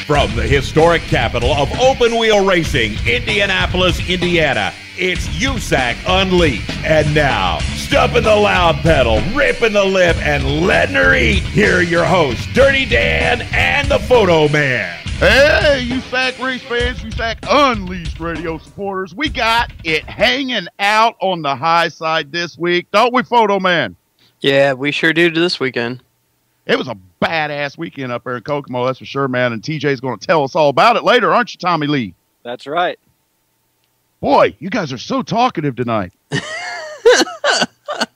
From the historic capital of open-wheel racing, Indianapolis, Indiana, it's USAC Unleashed. And now, stumping the loud pedal, ripping the lip, and letting her eat, here are your hosts, Dirty Dan and the Photo Man. Hey, USAC race fans, USAC Unleashed radio supporters. We got it hanging out on the high side this week, don't we, Photo Man? Yeah, we sure do this weekend. It was a badass weekend up there in Kokomo, that's for sure, man. And TJ's going to tell us all about it later, aren't you, Tommy Lee? That's right. Boy, you guys are so talkative tonight.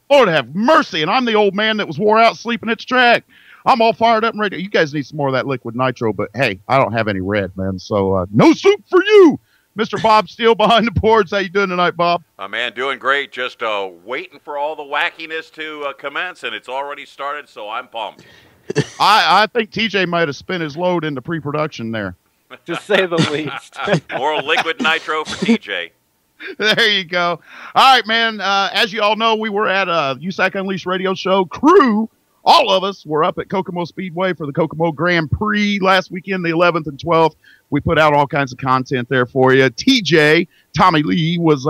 Lord have mercy. And I'm the old man that was wore out sleeping at the track. I'm all fired up and ready. You guys need some more of that liquid nitro, but hey, I don't have any red, man. So no soup for you. Mr. Bob Steele behind the boards. How you doing tonight, Bob? Man, doing great. Just waiting for all the wackiness to commence, and it's already started, so I'm pumped. I think TJ might have spent his load into pre-production there. To say the least. More liquid nitro for TJ. There you go. All right, man. As you all know, we were at a USAC Unleashed radio show. Crew, all of us were up at Kokomo Speedway for the Kokomo Grand Prix last weekend, the 11th and 12th. We put out all kinds of content there for you. TJ, Tommy Lee, was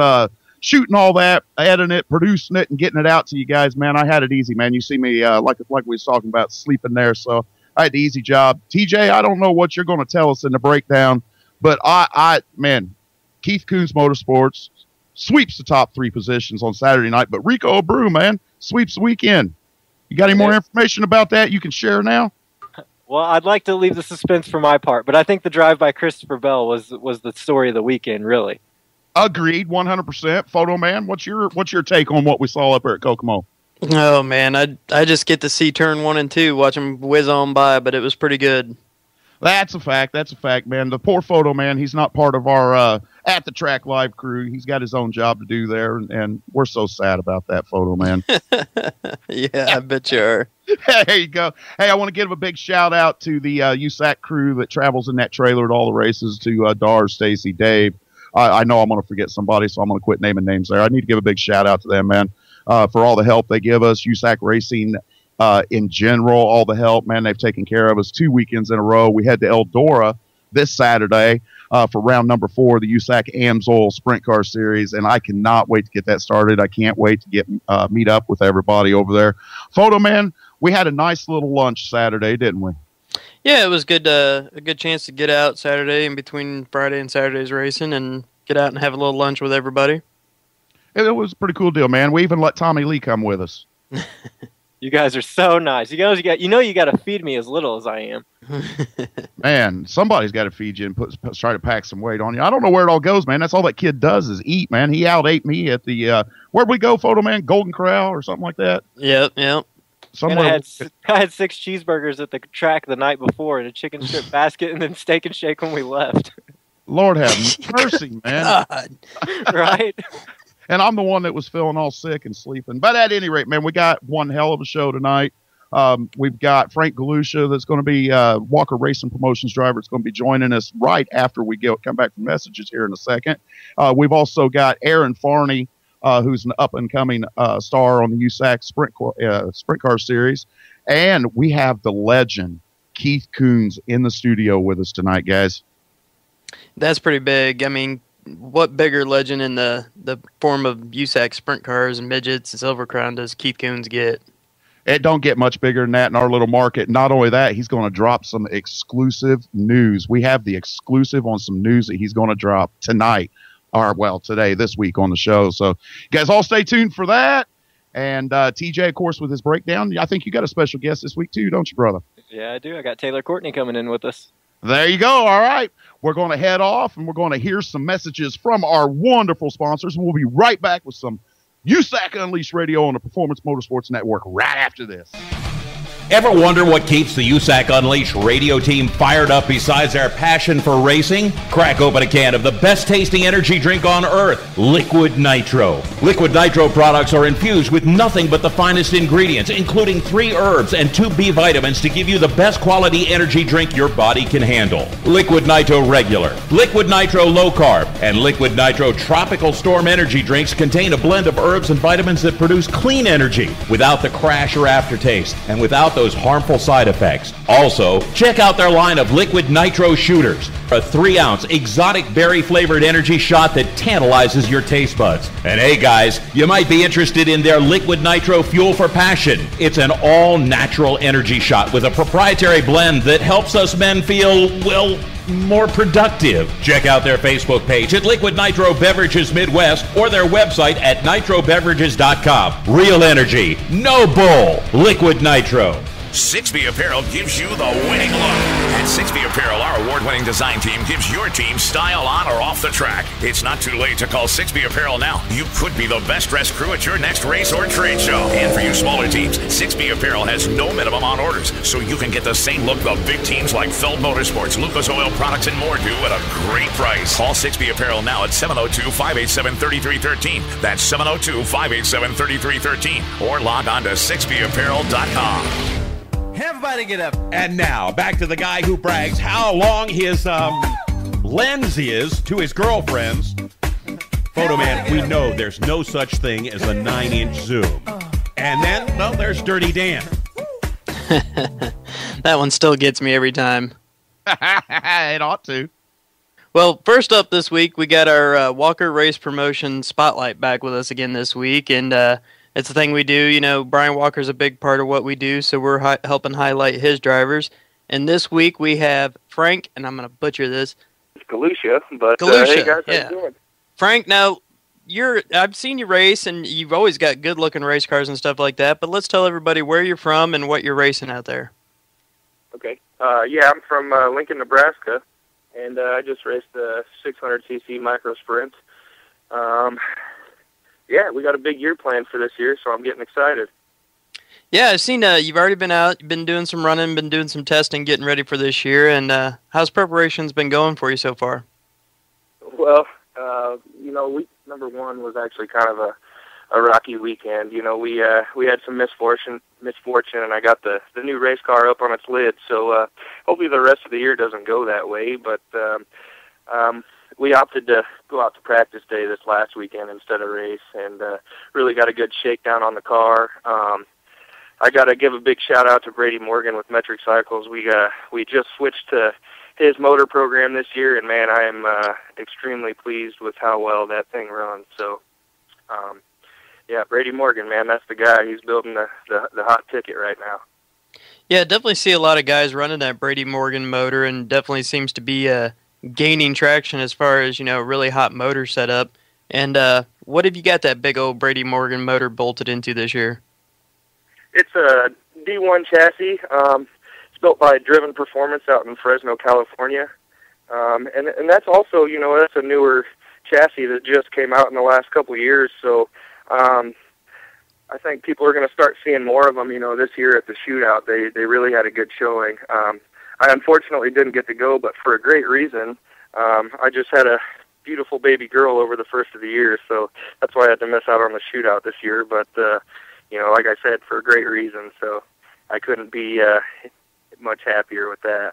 shooting all that, editing it, producing it, and getting it out to you guys, man. I had it easy, man. You see me, like we was talking about, sleeping there, so I had the easy job. TJ, I don't know what you're going to tell us in the breakdown, but man, Keith Kunz Motorsports sweeps the top three positions on Saturday night, but Rico Abreu, man, sweeps the weekend. You got any more information about that you can share now? Well, I'd like to leave the suspense for my part, but I think the drive by Christopher Bell was the story of the weekend, really. Agreed, 100%. Photo Man, what's your take on what we saw up there at Kokomo? Oh, man, I just get to see turn 1 and 2, watch them whiz on by, but it was pretty good. That's a fact, man. The poor Photo Man, he's not part of our At the Track Live crew. He's got his own job to do there, and we're so sad about that, Photo Man. Yeah, I bet you are. There you go. Hey, I want to give a big shout-out to the USAC crew that travels in that trailer at all the races, to Dar, Stacy, Dave. I know I'm going to forget somebody, so I'm going to quit naming names there. I need to give a big shout-out to them, man, for all the help they give us. USAC Racing in general, all the help, man, they've taken care of us 2 weekends in a row. We head to Eldora this Saturday for round number 4 of the USAC AMSOIL Sprint Car Series, and I cannot wait to get that started. I can't wait to get meet up with everybody over there. Photo Man, we had a nice little lunch Saturday, didn't we? Yeah, it was good. A good chance to get out Saturday in between Friday and Saturday's racing and get out and have a little lunch with everybody. It was a pretty cool deal, man. We even let Tommy Lee come with us. You guys are so nice. You got to feed me as little as I am. Man, somebody's got to feed you and try to pack some weight on you. I don't know where it all goes, man. That's all that kid does is eat, man. He out-ate me at the where'd we go, Photo Man? Golden Corral or something like that. Yep. I had 6 cheeseburgers at the track the night before and a chicken strip basket and then Steak and Shake when we left. Lord have mercy, man. Right? And I'm the one that was feeling all sick and sleeping. But at any rate, man, we got one hell of a show tonight. We've got Frank Galusha that's going to be Walker Racing Promotions driver. It's going to be joining us right after we come back from messages here in a second. We've also got Aaron Farney, who's an up-and-coming star on the USAC Sprint Car Series. And we have the legend, Keith Kunz, in the studio with us tonight, guys. That's pretty big. I mean, what bigger legend in the form of USAC Sprint Cars and Midgets and Silver Crown does Keith Kunz get? It don't get much bigger than that in our little market. Not only that, he's going to drop some exclusive news. We have the exclusive on some news that he's going to drop tonight. Today, this week on the show. So you guys all stay tuned for that. And TJ, of course, with his breakdown. I think you got a special guest this week too, don't you, brother? Yeah, I do. I got Taylor Courtney coming in with us. There you go. All right. We're going to head off and we're going to hear some messages from our wonderful sponsors. We'll be right back with some USAC Unleashed Radio on the Performance Motorsports Network right after this. Ever wonder what keeps the USAC Unleashed radio team fired up besides their passion for racing? Crack open a can of the best tasting energy drink on earth, Liquid Nitro. Liquid Nitro products are infused with nothing but the finest ingredients, including 3 herbs and 2 B vitamins to give you the best quality energy drink your body can handle. Liquid Nitro Regular, Liquid Nitro Low Carb, and Liquid Nitro Tropical Storm energy drinks contain a blend of herbs and vitamins that produce clean energy without the crash or aftertaste and without those harmful side effects. Also, check out their line of liquid nitro shooters, a 3-ounce exotic berry-flavored energy shot that tantalizes your taste buds. And hey guys, you might be interested in their liquid nitro fuel for passion. It's an all-natural energy shot with a proprietary blend that helps us men feel, well, more productive. Check out their Facebook page at Liquid Nitro Beverages Midwest or their website at nitrobeverages.com. Real energy, no bull, Liquid Nitro. 6B Apparel gives you the winning look. At 6B Apparel, our award-winning design team gives your team style on or off the track. It's not too late to call 6B Apparel now. You could be the best-dressed crew at your next race or trade show. And for you smaller teams, 6B Apparel has no minimum on orders, so you can get the same look the big teams like Feld Motorsports, Lucas Oil Products, and more do at a great price. Call 6B Apparel now at 702-587-3313. That's 702-587-3313. Or log on to 6bapparel.com. Everybody get up. And now, back to the guy who brags how long his lens is to his girlfriends. Photo man, we know there's no such thing as a 9-inch zoom. And then, well, there's Dirty Dan. That one still gets me every time. It ought to. Well, first up this week, we got our Walker Race Promotion Spotlight back with us again this week. And it's the thing we do. You know, Brian Walker's a big part of what we do, so we're helping highlight his drivers. And this week we have Frank, and I'm going to butcher this. It's Galusha, but Galusha, hey guys, how yeah. you doing? Frank, now, I've seen you race, and you've always got good-looking race cars and stuff like that, but let's tell everybody where you're from and what you're racing out there. Okay. Yeah, I'm from Lincoln, Nebraska, and I just raced the 600cc micro sprint. Yeah, we got a big year planned for this year, so I'm getting excited. Yeah, I've seen you've already been out, you've been doing some running, been doing some testing, getting ready for this year, and how's preparations been going for you so far? Well, you know, week number one was actually kind of a rocky weekend. You know, we had some misfortune, and I got the new race car up on its lid, so hopefully the rest of the year doesn't go that way, but we opted to go out to practice day this last weekend instead of race, and really got a good shakedown on the car. I got to give a big shout out to Brady Morgan with Metric Cycles. We just switched to his motor program this year, and man, I am extremely pleased with how well that thing runs. So, yeah, Brady Morgan, man, that's the guy. He's building the hot ticket right now. Yeah, definitely see a lot of guys running that Brady Morgan motor, and definitely seems to be gaining traction as far as, you know, really hot motor setup. And what have you got that big old Brady Morgan motor bolted into this year? It's a D1 chassis. It's built by Driven Performance out in Fresno, California. And that's also, you know, that's a newer chassis that just came out in the last couple of years. So I think people are going to start seeing more of them, you know, this year at the shootout. They really had a good showing. I unfortunately didn't get to go, but for a great reason. I just had a beautiful baby girl over the first of the year, so that's why I had to miss out on the shootout this year. But, you know, like I said, for a great reason, so I couldn't be much happier with that.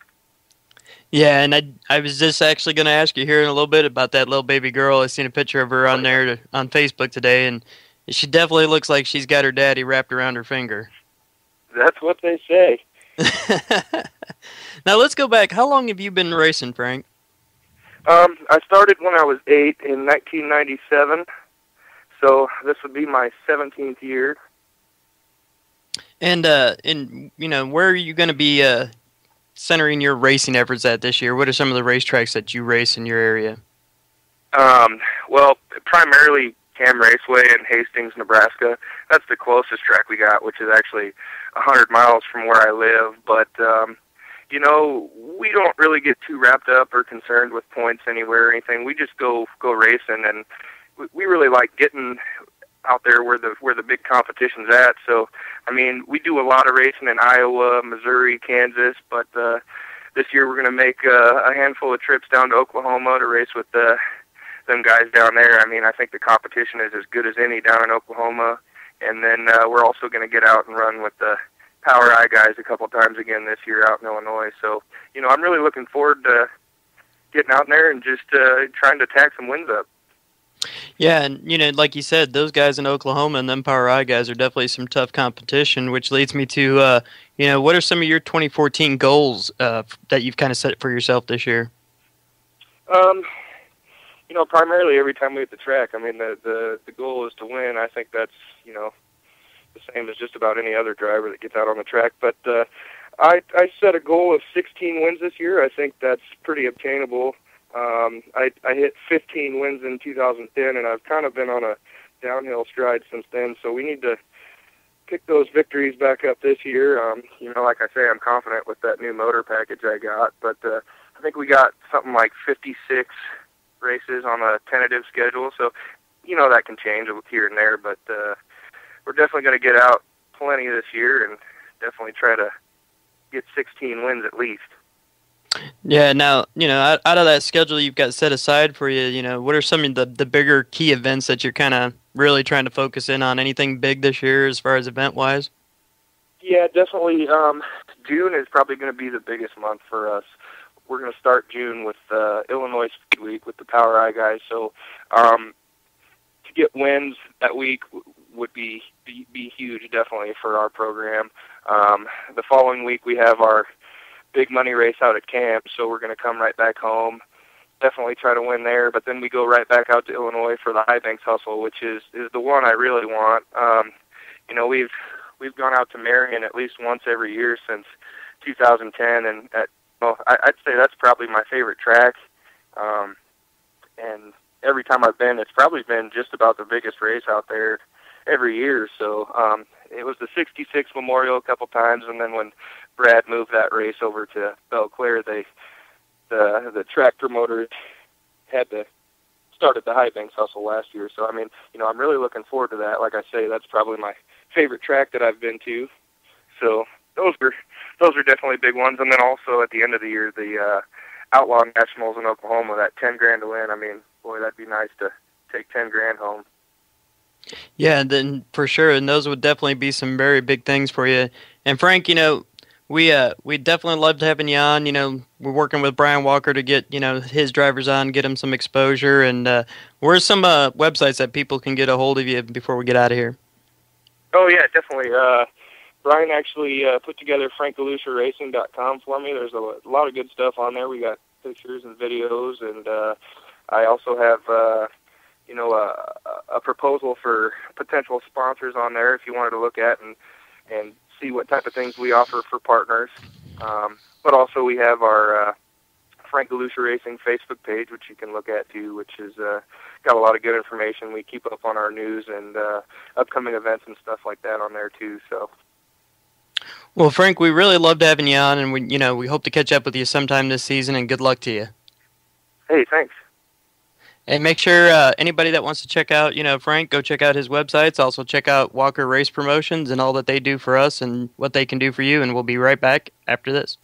Yeah, and I was just actually going to ask you here in a little bit about that little baby girl. I seen a picture of her on there on Facebook today, and she definitely looks like she's got her daddy wrapped around her finger. That's what they say. Now let's go back. How long have you been racing, Frank? I started when I was 8 in 1997, so this would be my 17th year. And you know, where are you going to be centering your racing efforts at this year? What are some of the racetracks that you race in your area? Well, primarily Cam Raceway in Hastings, Nebraska. That's the closest track we got, which is actually 100 miles from where I live. But, you know, we don't really get too wrapped up or concerned with points anywhere or anything. We just go racing, and we really like getting out there where the big competition's at. So, I mean, we do a lot of racing in Iowa, Missouri, Kansas, but this year we're going to make a handful of trips down to Oklahoma to race with them guys down there. I mean, I think the competition is as good as any down in Oklahoma. And then we're also going to get out and run with the Power I guys a couple times again this year out in Illinois. So, you know, I'm really looking forward to getting out there and just trying to tack some wins up. Yeah, and like you said, those guys in Oklahoma and them Power I guys are definitely some tough competition, which leads me to, what are some of your 2014 goals that you've kind of set for yourself this year? Primarily every time we hit the track, I mean, the goal is to win. I think that's, the same as just about any other driver that gets out on the track. But I set a goal of 16 wins this year. I think that's pretty obtainable. I hit 15 wins in 2010, and I've kind of been on a downhill stride since then. So we need to pick those victories back up this year. Like I say, I'm confident with that new motor package I got. But I think we got something like 56 races on a tentative schedule. So, that can change here and there. But we're definitely going to get out plenty this year and definitely try to get 16 wins at least. Yeah, now, out of that schedule you've got set aside for you, what are some of the bigger key events that you're kind of really trying to focus in on? Anything big this year as far as event-wise? Yeah, definitely. June is probably going to be the biggest month for us. We're going to start June with Illinois Speed Week with the Power I guys. So to get wins that week would be huge, definitely, for our program. The following week we have our big money race out at camp, so we're going to come right back home, definitely try to win there, but then we go right back out to Illinois for the High Banks Hustle, which is the one I really want. We've gone out to Marion at least once every year since 2010, and I'd say that's probably my favorite track. And every time I've been, it's probably been just about the biggest race out there every year. So it was the 66 Memorial a couple times, and then when Brad moved that race over to Belle Claire, the track promoters started the High Banks Hustle last year. So, I'm really looking forward to that. Like I say, that's probably my favorite track that I've been to. So those are definitely big ones. And then also at the end of the year, the Outlaw Nationals in Oklahoma, that $10,000 to win. Boy, that'd be nice to take $10,000 home. Yeah, and then for sure, and those would definitely be some very big things for you. And Frank, we definitely loved having you on. We're working with Brian Walker to get his drivers on, get him some exposure. And where's some websites that people can get a hold of you before we get out of here? Oh yeah, definitely. Brian actually put together FrankGalushaRacing.com for me. There's a lot of good stuff on there. We got pictures and videos, and I also have a proposal for potential sponsors on there if you wanted to look at and see what type of things we offer for partners. But also we have our Frank Galusha Racing Facebook page, which you can look at too, which is got a lot of good information. We keep up on our news and upcoming events and stuff like that on there too. So. Well, Frank, we really loved having you on, and we hope to catch up with you sometime this season. And good luck to you. Hey, thanks. And make sure anybody that wants to check out, Frank, go check out his websites. Also check out Walker Race Promotions and all that they do for us and what they can do for you. And we'll be right back after this.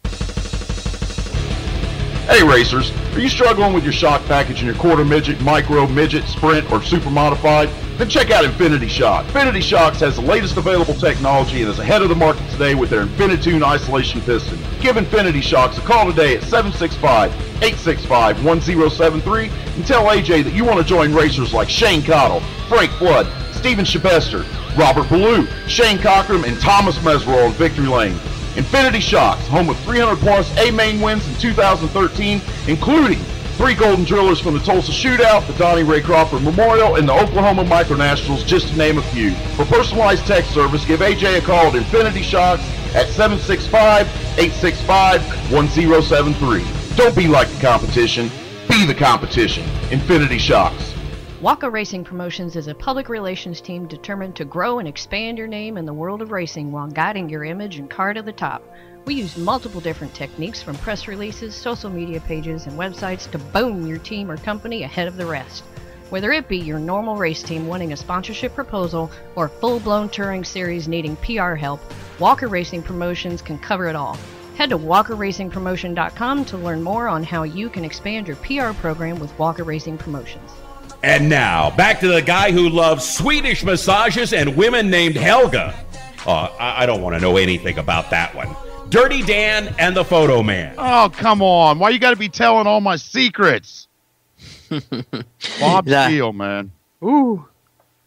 Hey racers, are you struggling with your shock package in your quarter midget, micro, midget, sprint, or super modified? Then check out Infinity Shock. Infinity Shocks has the latest available technology and is ahead of the market today with their Infinitune isolation piston. Give Infinity Shocks a call today at 765-865-1073 and tell AJ that you want to join racers like Shane Cottle, Frank Flood, Steven Shabester, Robert Ballou, Shane Cochran, and Thomas Meserole in Victory Lane. Infinity Shocks, home of 300-plus A-Main wins in 2013, including 3 Golden Drillers from the Tulsa Shootout, the Donnie Ray Crawford Memorial, and the Oklahoma Micro Nationals, just to name a few. For personalized tech service, give AJ a call at Infinity Shocks at 765-865-1073. Don't be like the competition, be the competition. Infinity Shocks. Walker Racing Promotions is a public relations team determined to grow and expand your name in the world of racing while guiding your image and car to the top. We use multiple different techniques from press releases, social media pages, and websites to boom your team or company ahead of the rest. Whether it be your normal race team wanting a sponsorship proposal or full-blown touring series needing PR help, Walker Racing Promotions can cover it all. Head to WalkerRacingPromotion.com to learn more on how you can expand your PR program with Walker Racing Promotions. And now, back to the guy who loves Swedish massages and women named Helga. I don't want to know anything about that one. Dirty Dan and the Photo Man. Oh, come on. Why you got to be telling all my secrets? Bob Steele, man. Ooh.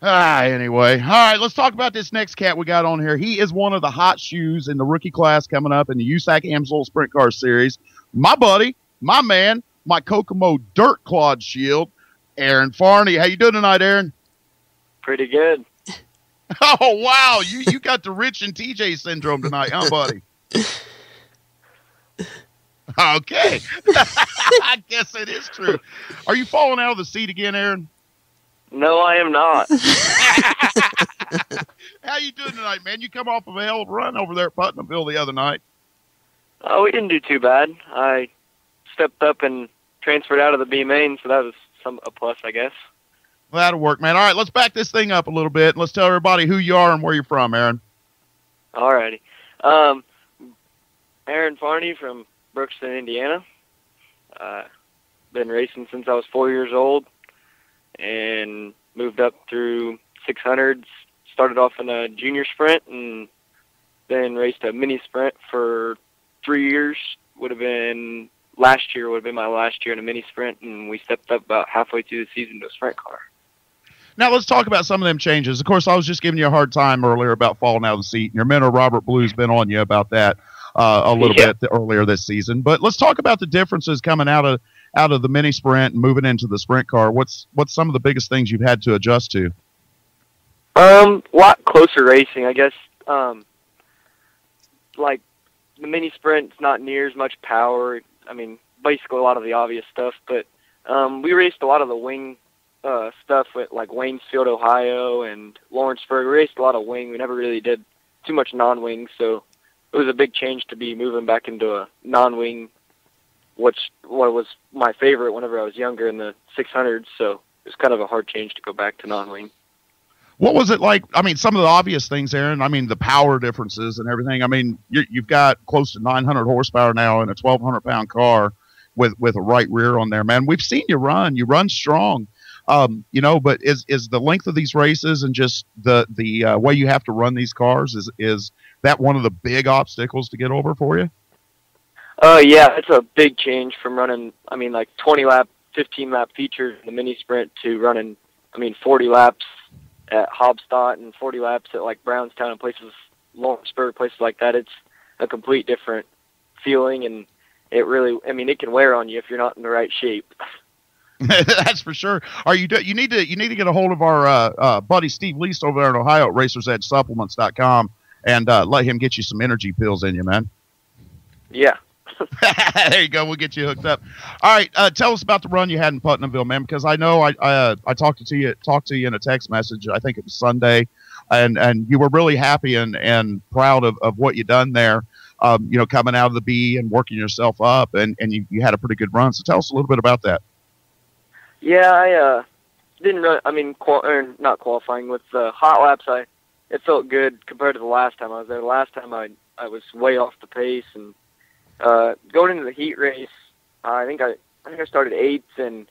Anyway. All right, let's talk about this next cat we got on here. He is one of the hot shoes in the rookie class coming up in the USAC Amsoil Sprint Car Series. My buddy, my man, my Kokomo Dirt Clod Shield, Aaron Farney. How you doing tonight, Aaron? Pretty good. Oh, wow. You got the Rich and TJ syndrome tonight, huh, buddy? Okay. I guess it is true. Are you falling out of the seat again, Aaron? No, I am not. How you doing tonight, man? You come off of a hell of a run over there at Putnamville the other night. Oh, we didn't do too bad. I stepped up and transferred out of the B main, so that was a plus, I guess. Well, that'll work, man. All right, let's back this thing up a little bit. Let's tell everybody who you are and where you're from, Aaron. All righty. Aaron Farney from Brookston, Indiana. Been racing since I was 4 years old and moved up through 600s. Started off in a junior sprint and then raced a mini sprint for 3 years. Last year would have been my last year in a mini sprint, and we stepped up about halfway through the season to a sprint car. Now, let's talk about some of them changes. Of course, I was just giving you a hard time earlier about falling out of the seat. And your mentor, Robert Blue's been on you about that a little bit earlier this season. But let's talk about the differences coming out of the mini sprint and moving into the sprint car. What's some of the biggest things you've had to adjust to? A lot closer racing, I guess. Like the mini sprint's not near as much power. I mean, basically a lot of the obvious stuff, but we raced a lot of the wing stuff with like Waynesfield, Ohio, and Lawrenceburg. We raced a lot of wing. We never really did too much non-wing, so it was a big change to be moving back into a non-wing, what was my favorite whenever I was younger in the 600s, so it was kind of a hard change to go back to non-wing. What was it like? I mean, some of the obvious things, Aaron. I mean, the power differences and everything. I mean, you've got close to 900 horsepower now in a 1,200-pound car with a right rear on there, man. We've seen you run. You run strong, but is the length of these races and just the way you have to run these cars, is that one of the big obstacles to get over for you? Yeah, it's a big change from running, 20-lap, 15-lap features in the mini sprint to running, 40 laps at Hobstadt and 40 laps at like Brownstown and places, Lawrenceburg, places like that. It's a complete different feeling, and it really, it can wear on you if you're not in the right shape. That's for sure. You need to get a hold of our buddy Steve Least over there in Ohio at RacersEdgeSupplements.com and let him get you some energy pills in you, man. Yeah. There you go. We'll get you hooked up. All right. Tell us about the run you had in Putnamville, man, because I know I talked to you in a text message. I think it was Sunday, and you were really happy and proud of what you done there. Coming out of the B and working yourself up, and you had a pretty good run. So tell us a little bit about that. Yeah, I didn't run. Not qualifying with hot laps. It felt good compared to the last time I was there. The last time I was way off the pace, and going into the heat race, I think I started 8th and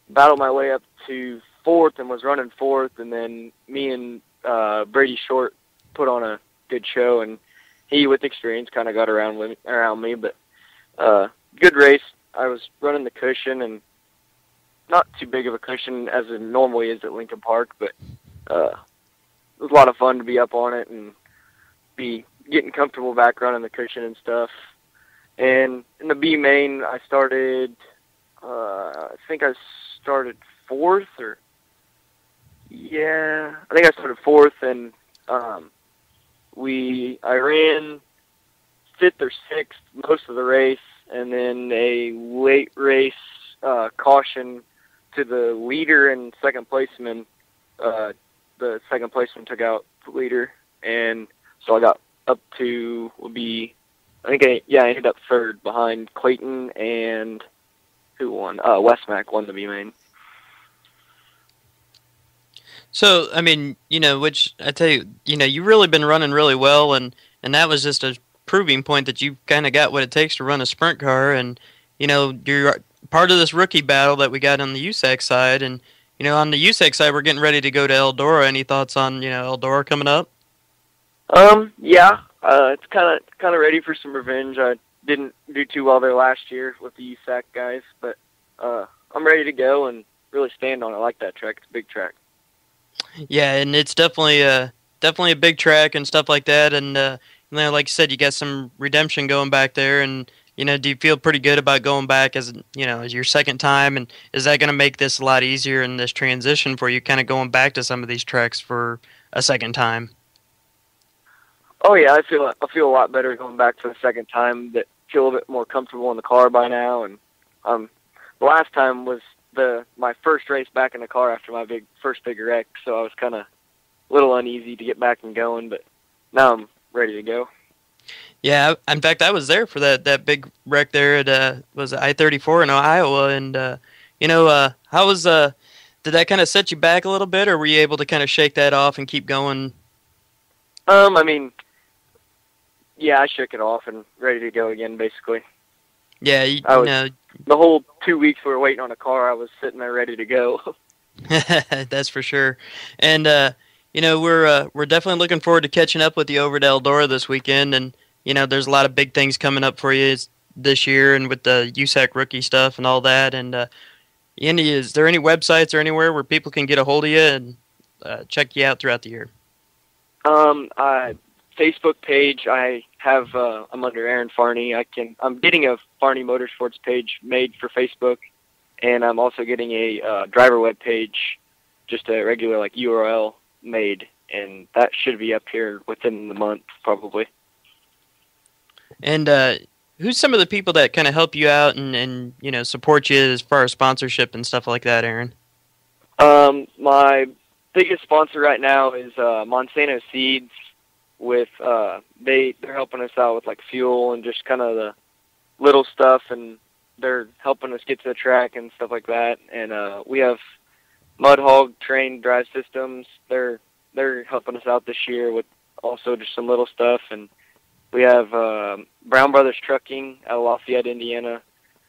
battled my way up to 4th and was running 4th, and then me and Brady Short put on a good show, and he with experience kind of got around me, but good race. I was running the cushion, and not too big of a cushion as it normally is at Lincoln Park, but it was a lot of fun to be up on it and be getting comfortable back running the cushion and stuff. And in the B main, I started, I think I started 4th, I think I started 4th, and I ran 5th or 6th most of the race, and then a late race caution to the leader and second placeman. The second placeman took out the leader, and so I got up to I ended up 3rd behind Clayton, and who won? Westmac won the B main. So, which I tell you, you've really been running really well, and that was just a proving point that you kind of got what it takes to run a sprint car, and, you're part of this rookie battle that we got on the USAC side, and, on the USAC side, we're getting ready to go to Eldora. Any thoughts on, Eldora coming up? Yeah, it's kind of ready for some revenge. I didn't do too well there last year with the USAC guys, but I'm ready to go and really stand on it. I like that track. It's a big track. Yeah, and it's definitely a big track and stuff like that. And like you said, you got some redemption going back there. And do you feel pretty good about going back as your second time? And is that going to make this a lot easier in this transition for you, kind of going back to some of these tracks for a second time? Oh yeah, I feel a lot better going back for the second time. That feel a bit more comfortable in the car by now. And the last time was my first race back in the car after my first big wreck, so I was kind of a little uneasy to get back and going, but now I'm ready to go. Yeah, in fact, I was there for that big wreck there at was it I-34 in Iowa, and how was did that kind of set you back a little bit, or were you able to kind of shake that off and keep going? I mean, yeah, I shook it off and ready to go again, basically. Yeah, the whole 2 weeks we were waiting on a car, I was sitting there ready to go. That's for sure. And we're definitely looking forward to catching up with you over at Eldora this weekend. And there's a lot of big things coming up for you this year, and with the USAC rookie stuff and all that. And Andy, is there any websites or anywhere where people can get a hold of you and check you out throughout the year? Facebook page, I'm under Aaron Farney. I'm getting a Farney Motorsports page made for Facebook, and I'm also getting a driver web page, just a regular URL made, and that should be up here within the month probably. And who's some of the people that kind of help you out and support you as far as sponsorship and stuff like that, Aaron? My biggest sponsor right now is Monsanto Seeds. With they're helping us out with fuel and just kind of the little stuff, and they're helping us get to the track and stuff like that. And we have Mud Hog Train Drive Systems. They're helping us out this year with also just some little stuff. And we have Brown Brothers Trucking out of Lafayette, Indiana.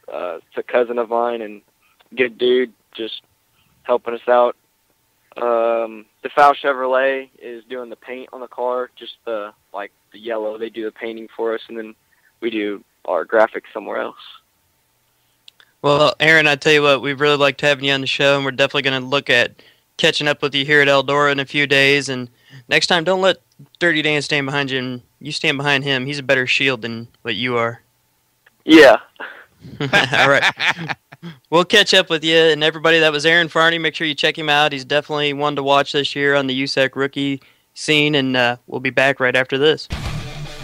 It's a cousin of mine and good dude, just helping us out. DeFal Chevrolet is doing the paint on the car, just the yellow. They do the painting for us, and then we do our graphics somewhere else. Well, Aaron, I tell you what, we've really liked having you on the show, and we're definitely going to look at catching up with you here at Eldora in a few days. And next time, don't let Dirty Dan stand behind you, and you stand behind him. He's a better shield than what you are. Yeah. All right. We'll catch up with you. And everybody, that was Aaron Farney. Make sure you check him out. He's definitely one to watch this year on the USAC rookie scene, and we'll be back right after this.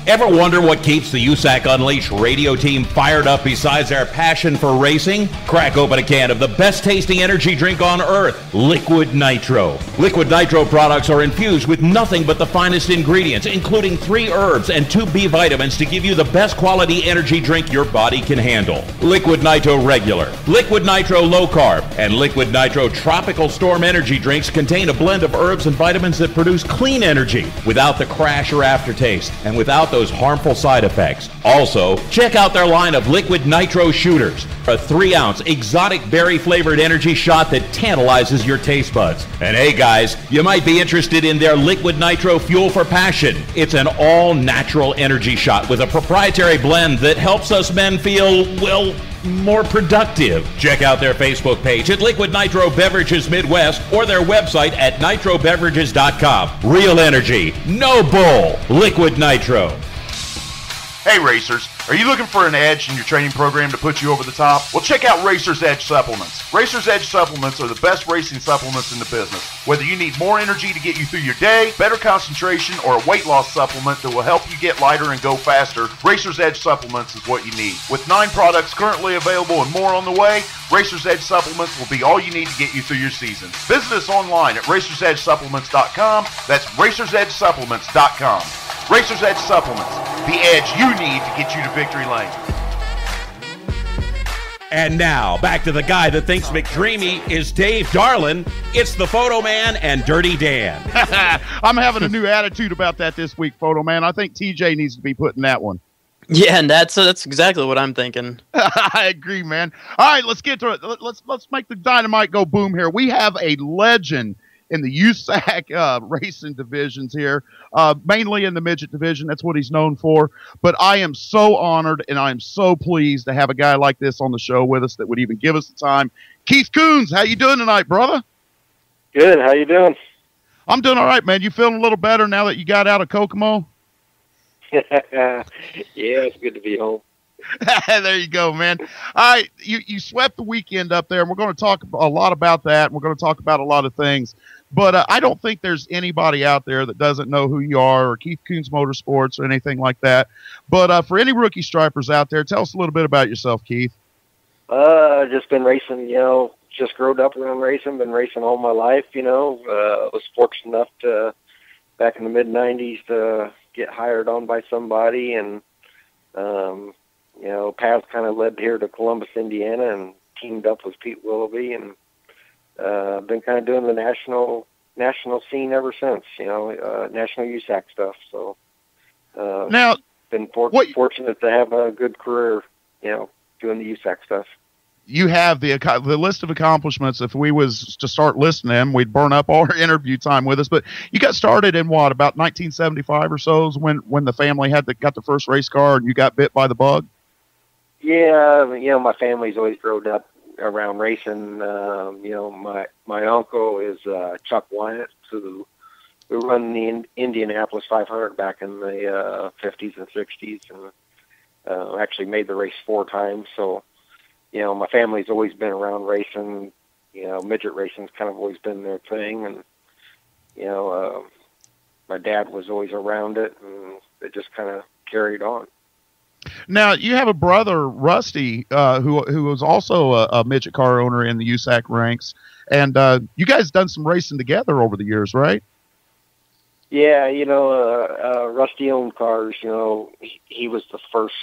Ever wonder what keeps the USAC Unleashed radio team fired up besides their passion for racing? Crack open a can of the best tasting energy drink on earth, Liquid Nitro. Liquid Nitro products are infused with nothing but the finest ingredients, including 3 herbs and 2 B vitamins to give you the best quality energy drink your body can handle. Liquid Nitro Regular, Liquid Nitro Low Carb, and Liquid Nitro Tropical Storm energy drinks contain a blend of herbs and vitamins that produce clean energy without the crash or aftertaste and without those harmful side effects. Also, check out their line of Liquid Nitro Shooters, a 3-ounce exotic berry-flavored energy shot that tantalizes your taste buds. And hey guys, you might be interested in their Liquid Nitro Fuel for Passion. It's an all-natural energy shot with a proprietary blend that helps us men feel, well, more productive. Check out their Facebook page at Liquid Nitro Beverages Midwest or their website at nitrobeverages.com. Real energy, no bull. Liquid Nitro. Hey racers, are you looking for an edge in your training program to put you over the top? Well, check out Racer's Edge Supplements. Racer's Edge Supplements are the best racing supplements in the business. Whether you need more energy to get you through your day, better concentration, or a weight loss supplement that will help you get lighter and go faster, Racer's Edge Supplements is what you need. With 9 products currently available and more on the way, Racer's Edge Supplements will be all you need to get you through your season. Visit us online at racersedgesupplements.com. That's racersedgesupplements.com. Racer's Edge Supplements, the edge you need to get you to victory lane. And now, back to the guy that thinks McDreamy is Dave Darlin. It's the Photo Man and Dirty Dan. I'm having a new attitude about that this week, Photo Man. I think TJ needs to be putting that one. Yeah, and that's exactly what I'm thinking. I agree, man. All right, let's get to it. Let's make the dynamite go boom here. We have a legend in the USAC racing divisions here, mainly in the midget division. That's what he's known for. But I am so honored and I am so pleased to have a guy like this on the show with us that would even give us the time. Keith Kunz, how you doing tonight, brother? Good. How you doing? I'm doing all right, man. You feeling a little better now that you got out of Kokomo? Yeah, it's good to be home. There you go, man. All right, you swept the weekend up there, and we're going to talk a lot about that. And we're going to talk about a lot of things. But I don't think there's anybody out there that doesn't know who you are or Keith Kunz Motorsports or anything like that. But for any rookie stripers out there, tell us a little bit about yourself, Keith. Just been racing, just growed up around racing, been racing all my life, was fortunate enough to, back in the mid-90s, to get hired on by somebody, and, paths kind of led here to Columbus, Indiana, and teamed up with Pete Willoughby, and been kind of doing the national scene ever since, national USAC stuff. So now, been fortunate to have a good career, doing the USAC stuff. You have the list of accomplishments. If we was to start listing them, we'd burn up all our interview time with us. But you got started in what, about 1975 or so is when the family got the first race car and you got bit by the bug? Yeah, my family's always grown up around racing. My uncle is Chuck Wyatt, who run the Indianapolis 500 back in the 50s and 60s, and actually made the race 4 times. So, my family's always been around racing. Midget racing's kind of always been their thing, and my dad was always around it, and it just kind of carried on. Now, you have a brother, Rusty, who was also a midget car owner in the USAC ranks, and you guys done some racing together over the years, right? Yeah, Rusty owned cars. He was the first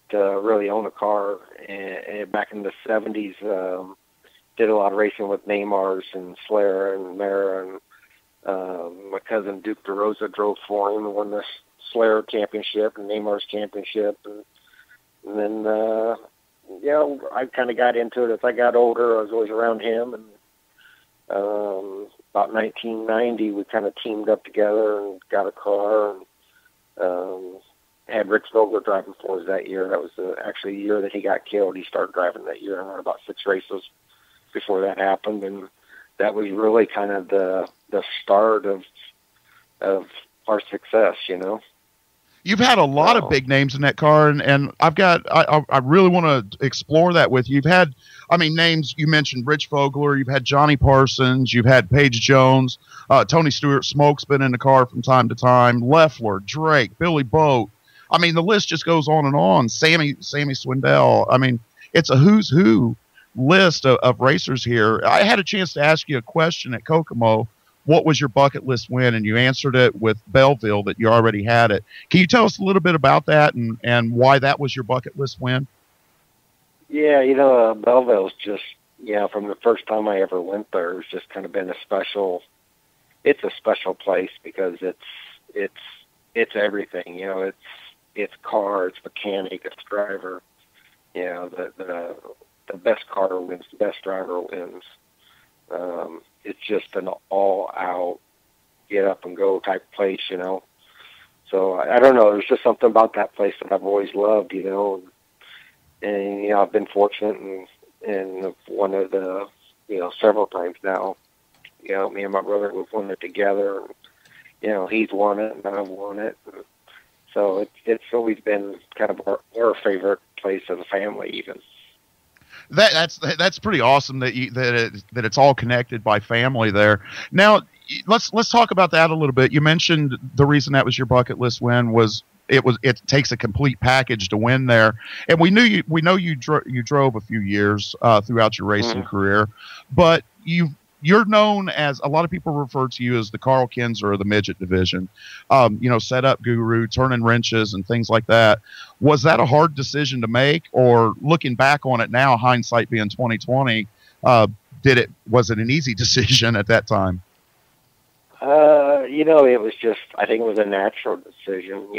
to really own a car, and back in the 70s, did a lot of racing with Neymars and Slayer and Mara, and my cousin Duke DeRosa drove for him and won the Slayer championship and Neymar's championship, and then I kind of got into it as I got older. I was always around him, and about 1990 we kind of teamed up together and got a car, and had Rick Vogler driving for us that year. That was actually the year that he got killed. He started driving that year and won about 6 races before that happened, and that was really kind of the start of our success, You've had a lot of big names in that car, and I really want to explore that with you. You've had, names, you mentioned Rich Vogler, you've had Johnny Parsons, you've had Paige Jones, Tony Stewart Smoke's been in the car from time to time, Leffler, Drake, Billy Boat. The list just goes on and on. Sammy Swindell. It's a who's who list of racers here. I had a chance to ask you a question at Kokomo. What was your bucket list win? And you answered it with Belleville, that you already had it. Can you tell us a little bit about that and why that was your bucket list win? Yeah, Belleville's just, from the first time I ever went there, it's just kind of been it's a special place because it's everything, it's car, it's mechanic, it's driver, the best car wins, the best driver wins. It's just an all-out get-up-and-go type place, So I don't know. There's just something about that place that I've always loved, And I've been fortunate and won it, several times now. Me and my brother, we've won it together. And, he's won it, and I've won it. And so it's always been kind of our favorite place as a family, even. That's pretty awesome that it's all connected by family there. Now let's talk about that a little bit. You mentioned the reason that was your bucket list win was it takes a complete package to win there, and we know you drove a few years throughout your racing career, but you're known as, a lot of people refer to you as the Carl Kinzer of the midget division. Setup guru, turning wrenches and things like that. Was that a hard decision to make, or looking back on it now, hindsight being 2020, was it an easy decision at that time? It was just, I think it was a natural decision.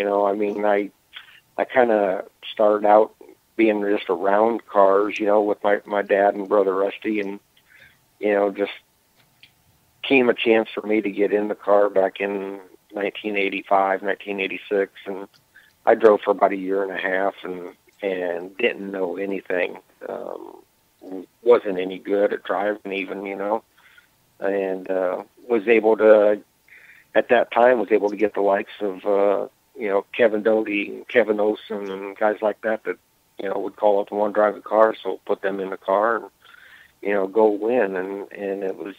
I kind of started out being just around cars, with my dad and brother Rusty, and just came a chance for me to get in the car back in 1985, 1986, and I drove for about a year and a half and didn't know anything. Wasn't any good at driving even, and was able to, at that time, was able to get the likes of, Kevin Doty and Kevin Olson and guys like that would call up and want to drive the car, so put them in the car and, go win. And it was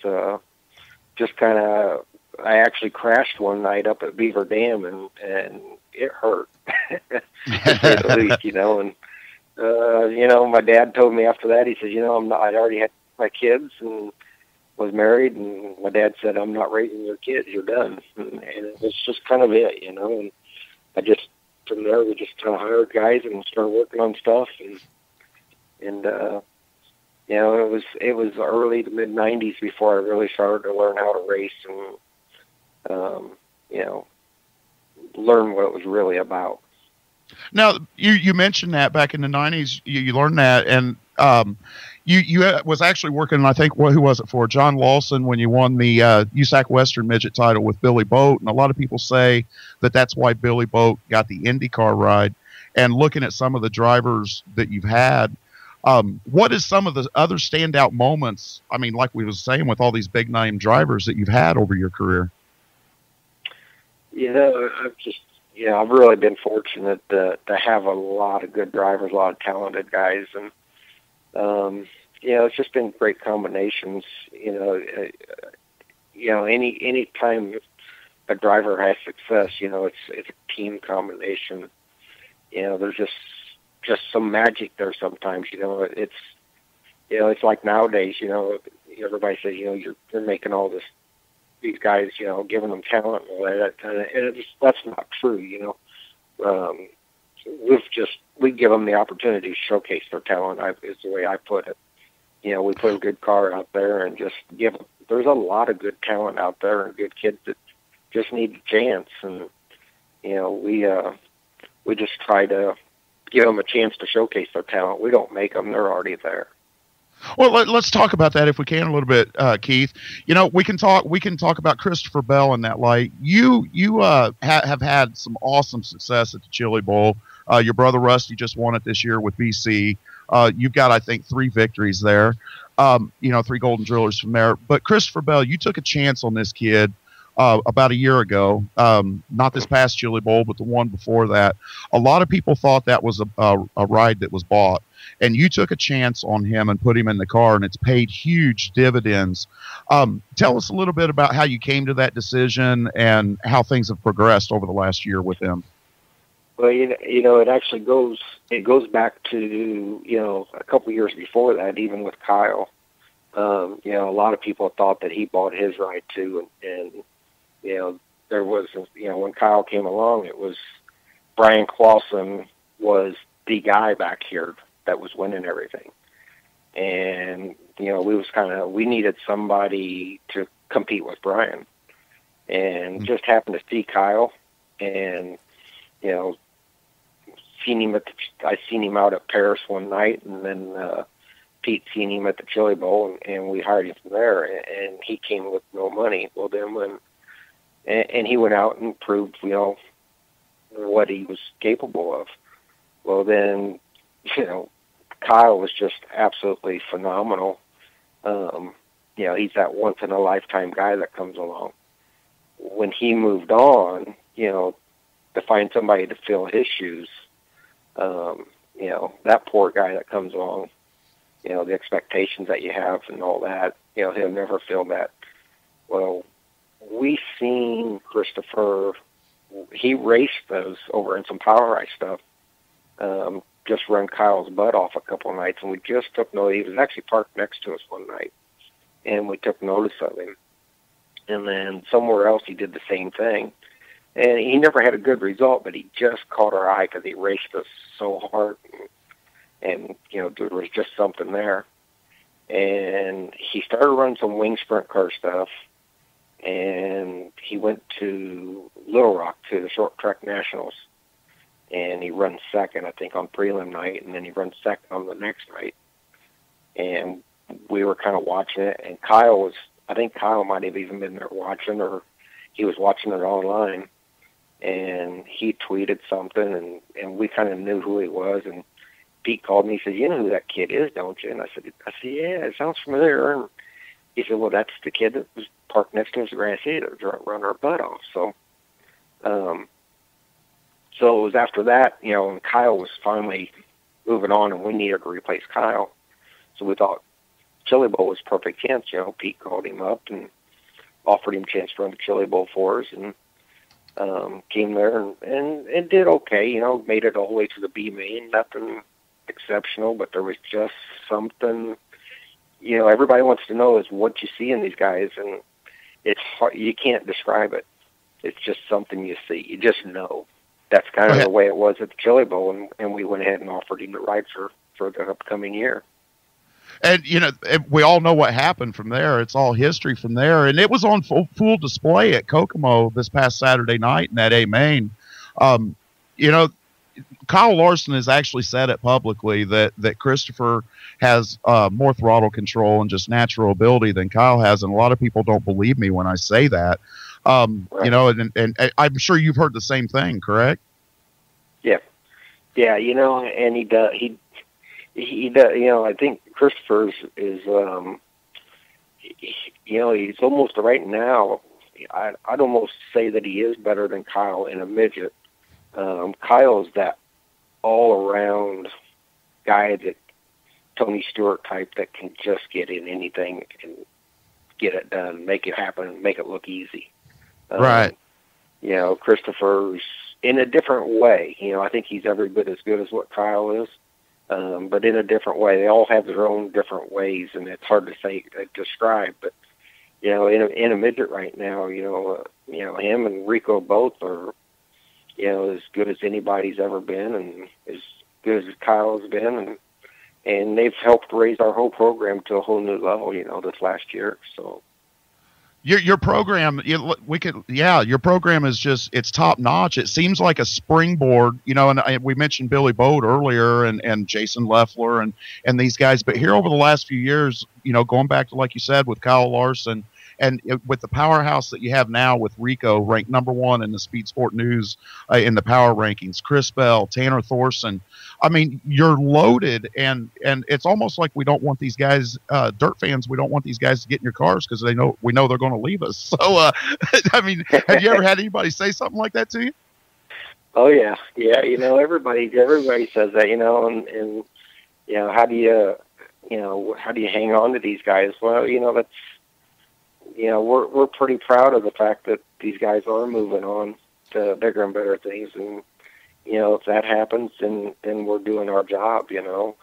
just kind of, I actually crashed one night up at Beaver Dam, and it hurt, to say the least, and, my dad told me after that, he said, I already had my kids and was married, and my dad said, I'm not raising your kids, you're done. And it was just kind of it, and I just, from there, we just kind of hired guys and started working on stuff, and it was early to mid '90s before I really started to learn how to race and learn what it was really about. Now, you mentioned that back in the '90s, you learned that, and you was actually working, I think, who was it for? John Lawson, when you won the USAC Western Midget title with Billy Boat, and a lot of people say that that's why Billy Boat got the IndyCar ride. And looking at some of the drivers that you've had, what is some of the other standout moments? I mean, like we was saying, with all these big name drivers that you've had over your career. I've really been fortunate to have a lot of good drivers, a lot of talented guys, and it's just been great combinations. Any time a driver has success, it's a team combination. There's just some magic there sometimes. It's like nowadays. Everybody says, you're making all these guys, giving them talent and all that kind of, and that's not true. We give them the opportunity to showcase their talent. Is the way I put it. We put a good car out there and just give them. There's a lot of good talent out there and good kids that just need a chance, and we just try to give them a chance to showcase their talent. We don't make them; they're already there. Well, let's talk about that if we can a little bit, Keith. We can talk about Christopher Bell in that light. You have had some awesome success at the Chili Bowl. Your brother Rusty just won it this year with BC. You've got, I think, 3 victories there. 3 Golden Drillers from there. But Christopher Bell, you took a chance on this kid about a year ago. Not this past Chili Bowl, but the one before that. A lot of people thought that was a ride that was bought. And you took a chance on him and put him in the car, and it's paid huge dividends. Tell us a little bit about how you came to that decision and how things have progressed over the last year with him. Well, it actually goes back to, a couple of years before that, even with Kyle. A lot of people thought that he bought his ride too. And there was, when Kyle came along, it was Brian Clausen was the guy back here that was winning everything. And, we needed somebody to compete with Brian, and just happened to see Kyle, and, I seen him out at Paris one night, and then, Pete seen him at the Chili Bowl, and we hired him from there, and he came with no money. Well, then and he went out and proved, what he was capable of. Well, then, Kyle was just absolutely phenomenal. He's that once-in-a-lifetime guy that comes along. When he moved on, to find somebody to fill his shoes, that poor guy that comes along, the expectations that you have and all that, he'll never fill that. Well, we seen Christopher, he raced those over in some Power Eye stuff, just run Kyle's butt off a couple of nights, and we just took notice. He was actually parked next to us one night, and we took notice of him. And then somewhere else he did the same thing. And he never had a good result, but he just caught our eye because he raced us so hard. And there was just something there. And he started running some wing sprint car stuff, and he went to Little Rock to the Short Track Nationals. And he runs second, I think, on prelim night, and then he runs second on the next night. And we were kind of watching it, and I think Kyle might have even been there watching, or he was watching it online. And he tweeted something, and we kind of knew who he was. And Pete called me. He said, "You know who that kid is, don't you?" And I said, "Yeah, it sounds familiar." And he said, "Well, that's the kid that was park next to his grass here to run our butt off. So, so it was after that, you know, and Kyle was finally moving on, and we needed to replace Kyle. So we thought Chili Bowl was perfect chance. You know, Pete called him up and offered him a chance to run the Chili Bowl for us, and came there and did okay. You know, made it all the way to the B main. Nothing exceptional, but there was just something. You know, everybody wants to know is what you see in these guys, and it's hard. You can't describe it. It's just something you see. You just know. That's kind of the way it was at the Chili Bowl, and we went ahead and offered him the ride for the upcoming year. And, you know, we all know what happened from there. It's all history from there. And it was on full display at Kokomo this past Saturday night in that A main. You know, Kyle Larson has actually said it publicly that Christopher has more throttle control and just natural ability than Kyle has. And a lot of people don't believe me when I say that. Right. You know, and I'm sure you've heard the same thing, correct? Yeah. Yeah, you know, and he does, you know, I think Christopher is you know, he's almost right now, I'd almost say that he is better than Kyle in a midget. Kyle's that all-around guy, that Tony Stewart type, that can just get in anything and get it done, make it happen, make it look easy. Right. You know, Christopher's in a different way. You know, I think he's every bit as good as what Kyle is, but in a different way. They all have their own different ways, and it's hard to say, describe. But you know, in a midget right now, you know, him and Rico both are, you know, as good as anybody's ever been, and as good as Kyle has been, and they've helped raise our whole program to a whole new level. You know, this last year, so. Your program, your program is just, it's top notch. It seems like a springboard, you know, and we mentioned Billy Bode earlier and Jason Leffler and these guys, but here over the last few years, you know, going back to, like you said, with Kyle Larson and with the powerhouse that you have now with Rico ranked #1 in the Speed Sport News in the power rankings, Chris Bell, Tanner Thorson. I mean, you're loaded, and it's almost like we don't want these guys, dirt fans, we don't want these guys to get in your cars because we know they're going to leave us. So, I mean, have you ever had anybody say something like that to you? Oh yeah, yeah. You know, everybody says that. You know, and you know, how do you hang on to these guys? Well, you know, that's, you know, we're pretty proud of the fact that these guys are moving on to bigger and better things, and you know, if that happens, then we're doing our job. You know,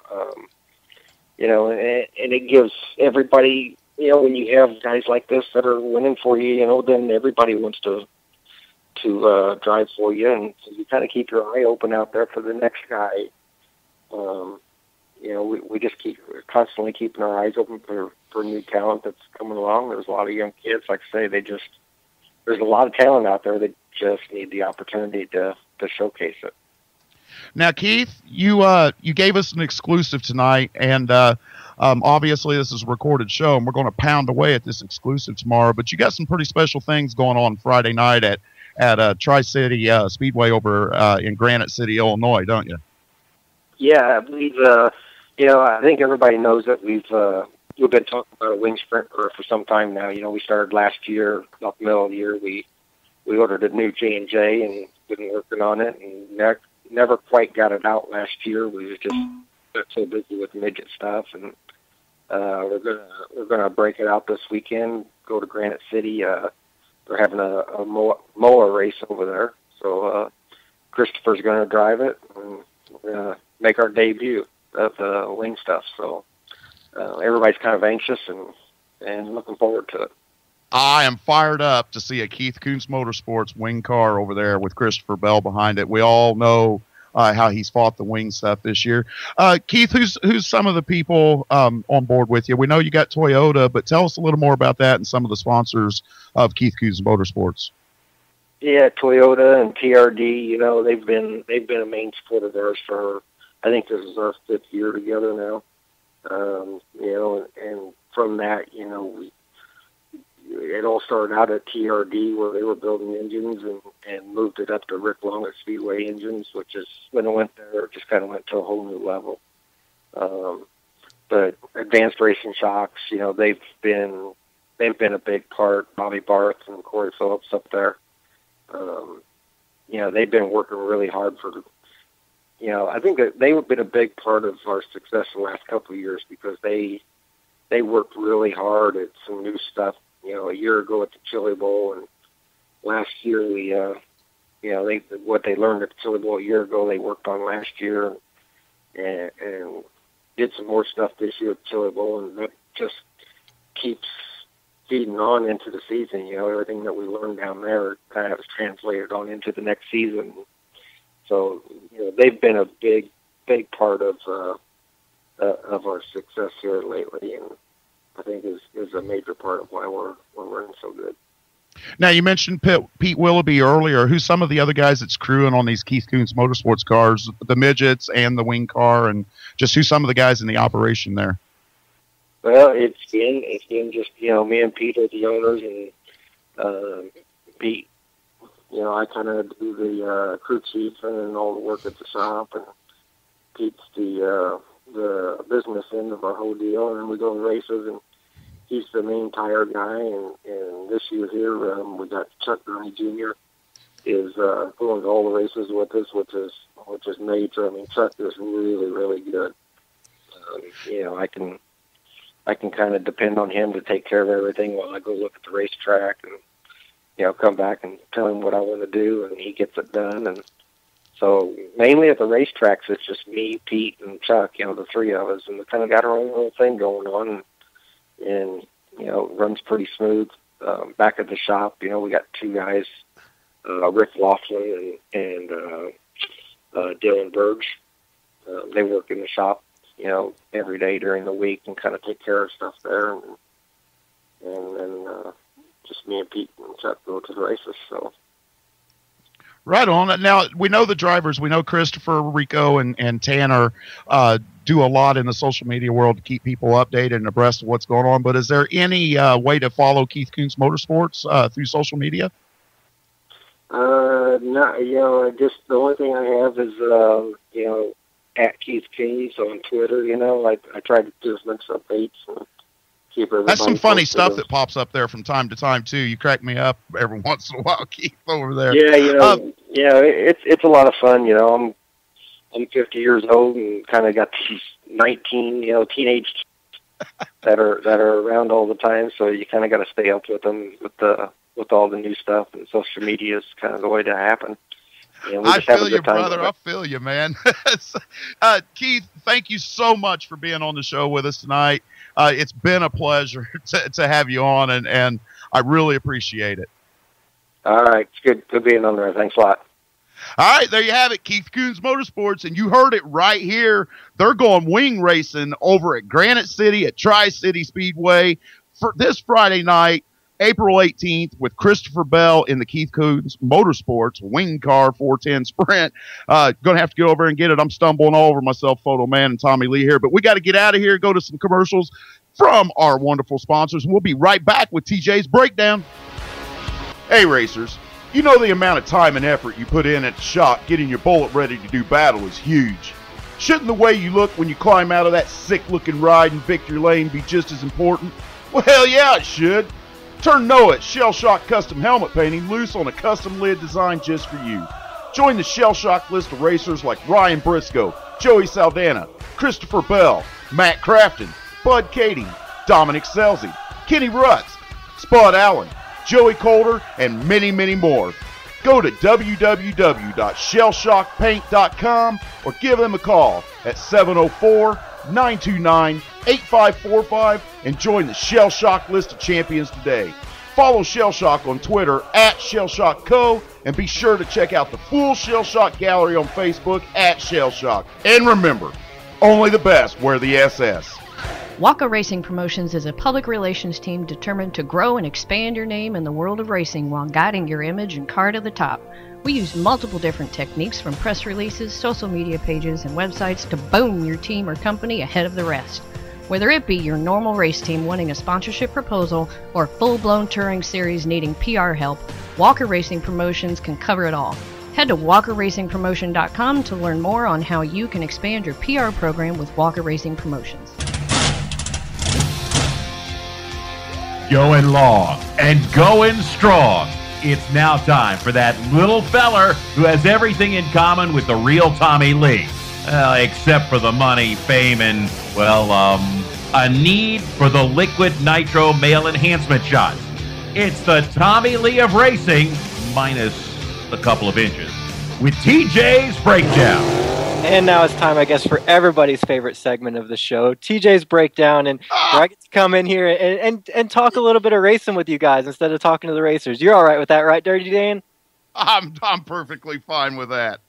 you know, and it gives everybody, you know, when you have guys like this that are winning for you, you know, then everybody wants to drive for you, and so you kind of keep your eye open out there for the next guy. You know, we just constantly keeping our eyes open for new talent that's coming along. There's a lot of young kids, like I say, there's a lot of talent out there that just need the opportunity to showcase it. Now, Keith, you gave us an exclusive tonight, and obviously this is a recorded show, and we're going to pound away at this exclusive tomorrow. But you got some pretty special things going on Friday night at Tri-City Speedway over in Granite City, Illinois, don't you? Yeah, we've you know, I think everybody knows that we've been talking about a wing sprint for some time now. You know, we started last year, about the middle of the year. We ordered a new J&J and been working on it, and never quite got it out last year. We was just got so busy with midget stuff, and we're gonna break it out this weekend. Go to Granite City. They're having a mower race over there, so Christopher's gonna drive it, and we're gonna make our debut of the wing stuff. So everybody's kind of anxious and looking forward to it. I am fired up to see a Keith Kunz Motorsports wing car over there with Christopher Bell behind it. We all know how he's fought the wing stuff this year. Keith, who's some of the people on board with you? We know you got Toyota, but tell us a little more about that and some of the sponsors of Keith Kunz Motorsports. Yeah, Toyota and TRD, you know, they've been a main support of ours for, I think this is our 5th year together now. You know, and from that, you know, it all started out at TRD where they were building engines and moved it up to Rick Long at Speedway Engines, which is, when it went there, it just kind of went to a whole new level. But Advanced Racing Shocks, you know, they've been they've been a big part. Bobby Barth and Corey Phillips up there. They've been working really hard for. I think that they've been a big part of our success the last couple of years because they worked really hard at some new stuff. A year ago at the Chili Bowl, and last year what they learned at the Chili Bowl a year ago, they worked on last year, and did some more stuff this year at the Chili Bowl, and that just keeps feeding on into the season. Everything that we learned down there kind of is translated on into the next season. So, they've been a big part of our success here lately, and I think is a major part of why we're running so good. Now, you mentioned Pete Willoughby earlier. Who's some of the other guys that's crewing on these Keith Kunz Motorsports cars, the midgets and the wing car, and just who's some of the guys in the operation there? Well, it's been just, me and Pete are the owners, and Pete, I kind of do the crew chief and all the work at the shop, and Pete's the business end of our whole deal, and then we go to races, and he's the main tire guy, and this year here, we got Chuck Gurney Jr. is going to all the races with us, which is major. I mean, Chuck is really, really good. I can kind of depend on him to take care of everything while I go look at the racetrack and, come back and tell him what I want to do, and he gets it done. And so mainly at the racetracks, it's just me, Pete, and Chuck, the three of us, and we kind of got our own little thing going on, and it runs pretty smooth. Back at the shop, we got two guys, Rick Laughlin and Dylan Burge. They work in the shop, every day during the week and kind of take care of stuff there, and then just me and Pete and Chuck go to the races. So. Right on. Now, we know the drivers. We know Christopher, Rico, and Tanner do a lot in the social media world to keep people updated and abreast of what's going on. But is there any way to follow Keith Kunz Motorsports through social media? No, just the only thing I have is, at Keith Kunz on Twitter. I try to just mix up updates and keep everybody. That's some funny stuff that pops up there from time to time too. You crack me up every once in a while, Keith, over there. Yeah, it's a lot of fun. I'm 50 years old and kind of got these 19, teenage that are around all the time. So you kind of got to stay up with them with all the new stuff, and social media is kind of the way to happen. I feel you, brother. I feel you, man. Keith, thank you so much for being on the show with us tonight. It's been a pleasure to have you on, and I really appreciate it. All right. It's good being on there. Thanks a lot. All right, there you have it, Keith Kunz Motorsports, and you heard it right here. They're going wing racing over at Granite City at Tri-City Speedway for this Friday night, April 18th, with Christopher Bell in the Keith Kunz Motorsports wing car 410 Sprint. Going to have to get over and get it. I'm stumbling all over myself, Photo Man and Tommy Lee here, but we got to get out of here, go to some commercials from our wonderful sponsors, and we'll be right back with TeeJays Breakdown. Hey, racers. You know the amount of time and effort you put in at the shop getting your bullet ready to do battle is huge. Shouldn't the way you look when you climb out of that sick-looking ride in Victory Lane be just as important? Well, hell yeah, it should. Turn Noah at Shell Shock Custom Helmet Painting loose on a custom lid designed just for you. Join the Shell Shock list of racers like Ryan Briscoe, Joey Saldana, Christopher Bell, Matt Crafton, Bud Kading, Dominic Selzy, Kenny Rutz, Spud Allen, Joey Coulter, and many, many more. Go to www.shellshockpaint.com or give them a call at 704-929-8545 and join the Shell Shock list of champions today. Follow Shell Shock on Twitter at Shell Shock Co. and be sure to check out the full Shell Shock gallery on Facebook at Shell Shock. And remember, only the best wear the SS. Waka Racing Promotions is a public relations team determined to grow and expand your name in the world of racing while guiding your image and car to the top. We use multiple different techniques from press releases, social media pages, and websites to boom your team or company ahead of the rest. Whether it be your normal race team wanting a sponsorship proposal or full-blown touring series needing PR help, Waka Racing Promotions can cover it all. Head to WalkerRacingPromotion.com to learn more on how you can expand your PR program with Waka Racing Promotions. going long and going strong. It's now time for that little feller who has everything in common with the real Tommy Lee. Except for the money, fame, and, well, a need for the liquid nitro male enhancement shots. It's the Tommy Lee of racing, minus a couple of inches, with TeeJays Breakdown. And now it's time, I guess, for everybody's favorite segment of the show, TeeJays Breakdown, and where I get to come in here and talk a little bit of racing with you guys instead of talking to the racers. You're all right with that, right, Dirty Dan? I'm perfectly fine with that.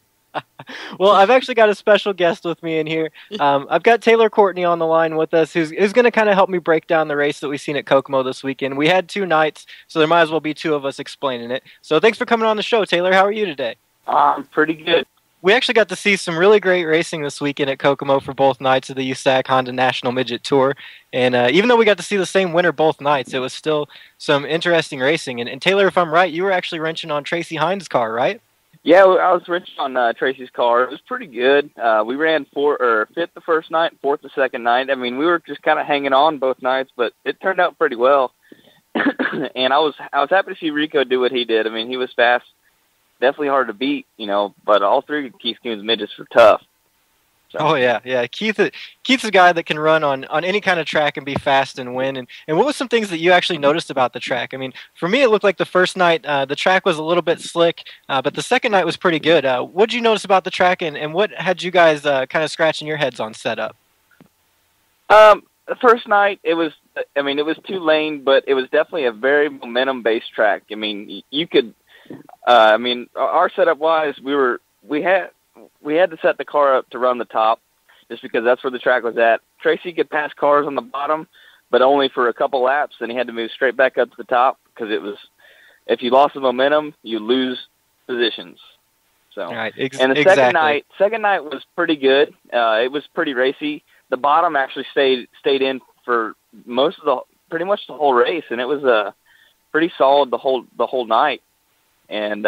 Well, I've actually got a special guest with me in here. I've got Taylor Courtney on the line with us, who's going to kind of help me break down the race that we've seen at Kokomo this weekend. We had 2 nights, so there might as well be 2 of us explaining it. So thanks for coming on the show, Taylor. How are you today? I'm pretty good. We actually got to see some really great racing this weekend at Kokomo for both nights of the USAC Honda National Midget Tour. And even though we got to see the same winner both nights, it was still some interesting racing. And Taylor, if I'm right, you were actually wrenching on Tracy Hines' car, right? Yeah, I was wrenching on Tracy's car. It was pretty good. We ran 5th the first night, 4th the second night. I mean, we were just kind of hanging on both nights, but it turned out pretty well. And I was happy to see Rico do what he did. I mean, he was fast, definitely hard to beat, but all 3 of Keith Kunz midgets were tough. So. Oh, yeah. Keith's a guy that can run on any kind of track and be fast and win. And what was some things that you actually noticed about the track? I mean, for me, it looked like the first night the track was a little bit slick, but the second night was pretty good. What did you notice about the track, and what had you guys kind of scratching your heads on setup? The first night, it was 2-lane, but it was definitely a very momentum-based track. I mean, you could, our setup-wise, we had to set the car up to run the top just because that's where the track was at. Tracy could pass cars on the bottom, but only for a couple laps, and he had to move straight back up to the top because if you lost the momentum, you lose positions. So, right, and the second night was pretty good. It was pretty racy. The bottom actually stayed in for pretty much the whole race, and it was pretty solid the whole night. And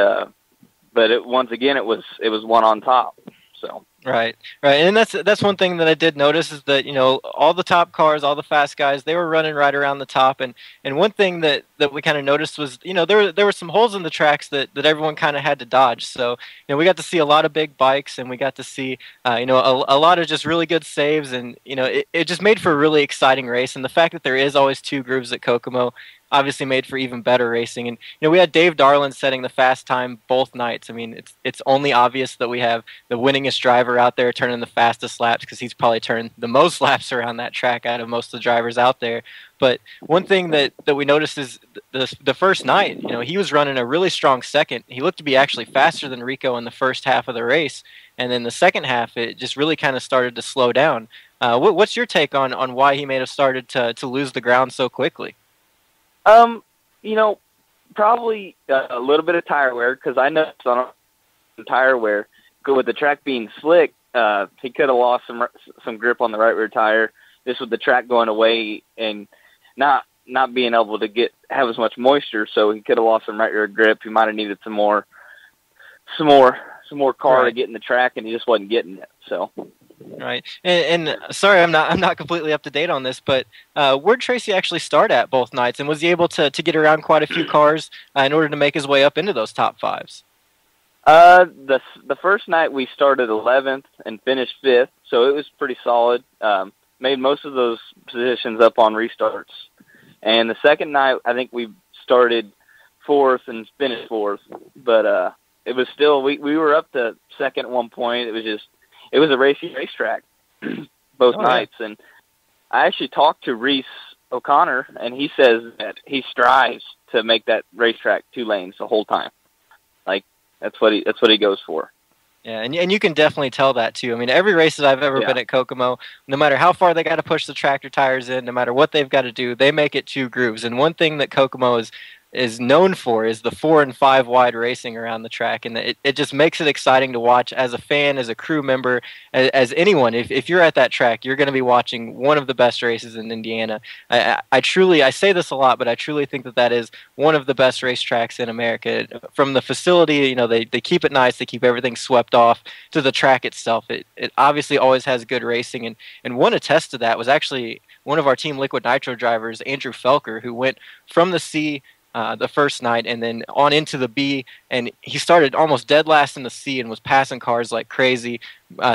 but once again, it was one on top. So right, and that's one thing that I did notice is that all the top cars, all the fast guys, they were running right around the top. And one thing that we kind of noticed was there were some holes in the tracks that everyone kind of had to dodge. So we got to see a lot of big bikes, and we got to see a lot of just really good saves, and it just made for a really exciting race. And the fact that there is always 2 grooves at Kokomo obviously made for even better racing. And we had Dave Darland setting the fast time both nights. I mean, it's only obvious that we have the winningest driver out there turning the fastest laps because he's probably turned the most laps around that track out of most of the drivers out there. But one thing that we noticed is the first night, he was running a really strong second. He looked to be actually faster than Rico in the first half of the race. And then the second half, it just really kind of started to slow down. What's your take on why he may have started to lose the ground so quickly? Probably a little bit of tire wear, because I noticed on tire wear, with the track being slick, he could have lost some grip on the right rear tire. Just with the track going away and not being able to have as much moisture, so he could have lost some right rear grip. He might have needed some more car to get in the track, and he just wasn't getting it. So. Right, and sorry, I'm not completely up to date on this, but where'd Tracy actually start at both nights, and was he able to get around quite a few cars in order to make his way up into those top 5s? The first night we started 11th and finished 5th, so it was pretty solid. Made most of those positions up on restarts, and the second night I think we started 4th and finished 4th, but it was still we were up to second at one point. It was a racy racetrack both nights. And I actually talked to Reese O'Connor, and he says that he strives to make that racetrack 2 lanes the whole time. Like, that's what he goes for. Yeah, and you can definitely tell that, too. I mean, every race that I've ever been at Kokomo, no matter how far they got to push the tractor tires in, no matter what they've got to do, they make it 2 grooves. And one thing that Kokomo is is known for is the 4 and 5 wide racing around the track, and it just makes it exciting to watch as a fan, as a crew member, as anyone. If you're at that track, you're going to be watching one of the best races in Indiana. I say this a lot, but I truly think that is one of the best racetracks in America. From the facility, they keep it nice, they keep everything swept off, to the track itself. It obviously always has good racing, and one attest to that was actually one of our Team Liquid Nitro drivers, Andrew Felker, who went from the C the first night and then on into the B, and he started almost dead last in the C and was passing cars like crazy.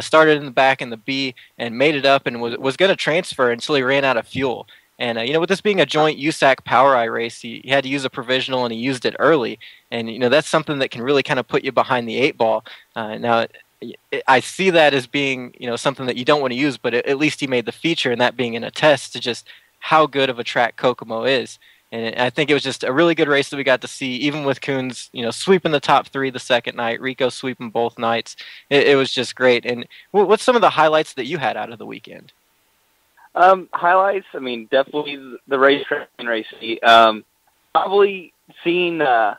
Started in the back in the B and made it up and was going to transfer until he ran out of fuel. And, with this being a joint USAC Power Eye race, he had to use a provisional, and he used it early. And, that's something that can really kind of put you behind the 8 ball. Now, I see that as being, something that you don't want to use, but at least he made the feature, and that being an attest to just how good of a track Kokomo is. And I think it was just a really good race that we got to see, even with Kunz, sweeping the top 3 the second night, Rico sweeping both nights. It was just great. And what's some of the highlights that you had out of the weekend? Highlights, definitely the racetrack and racing. Probably seeing the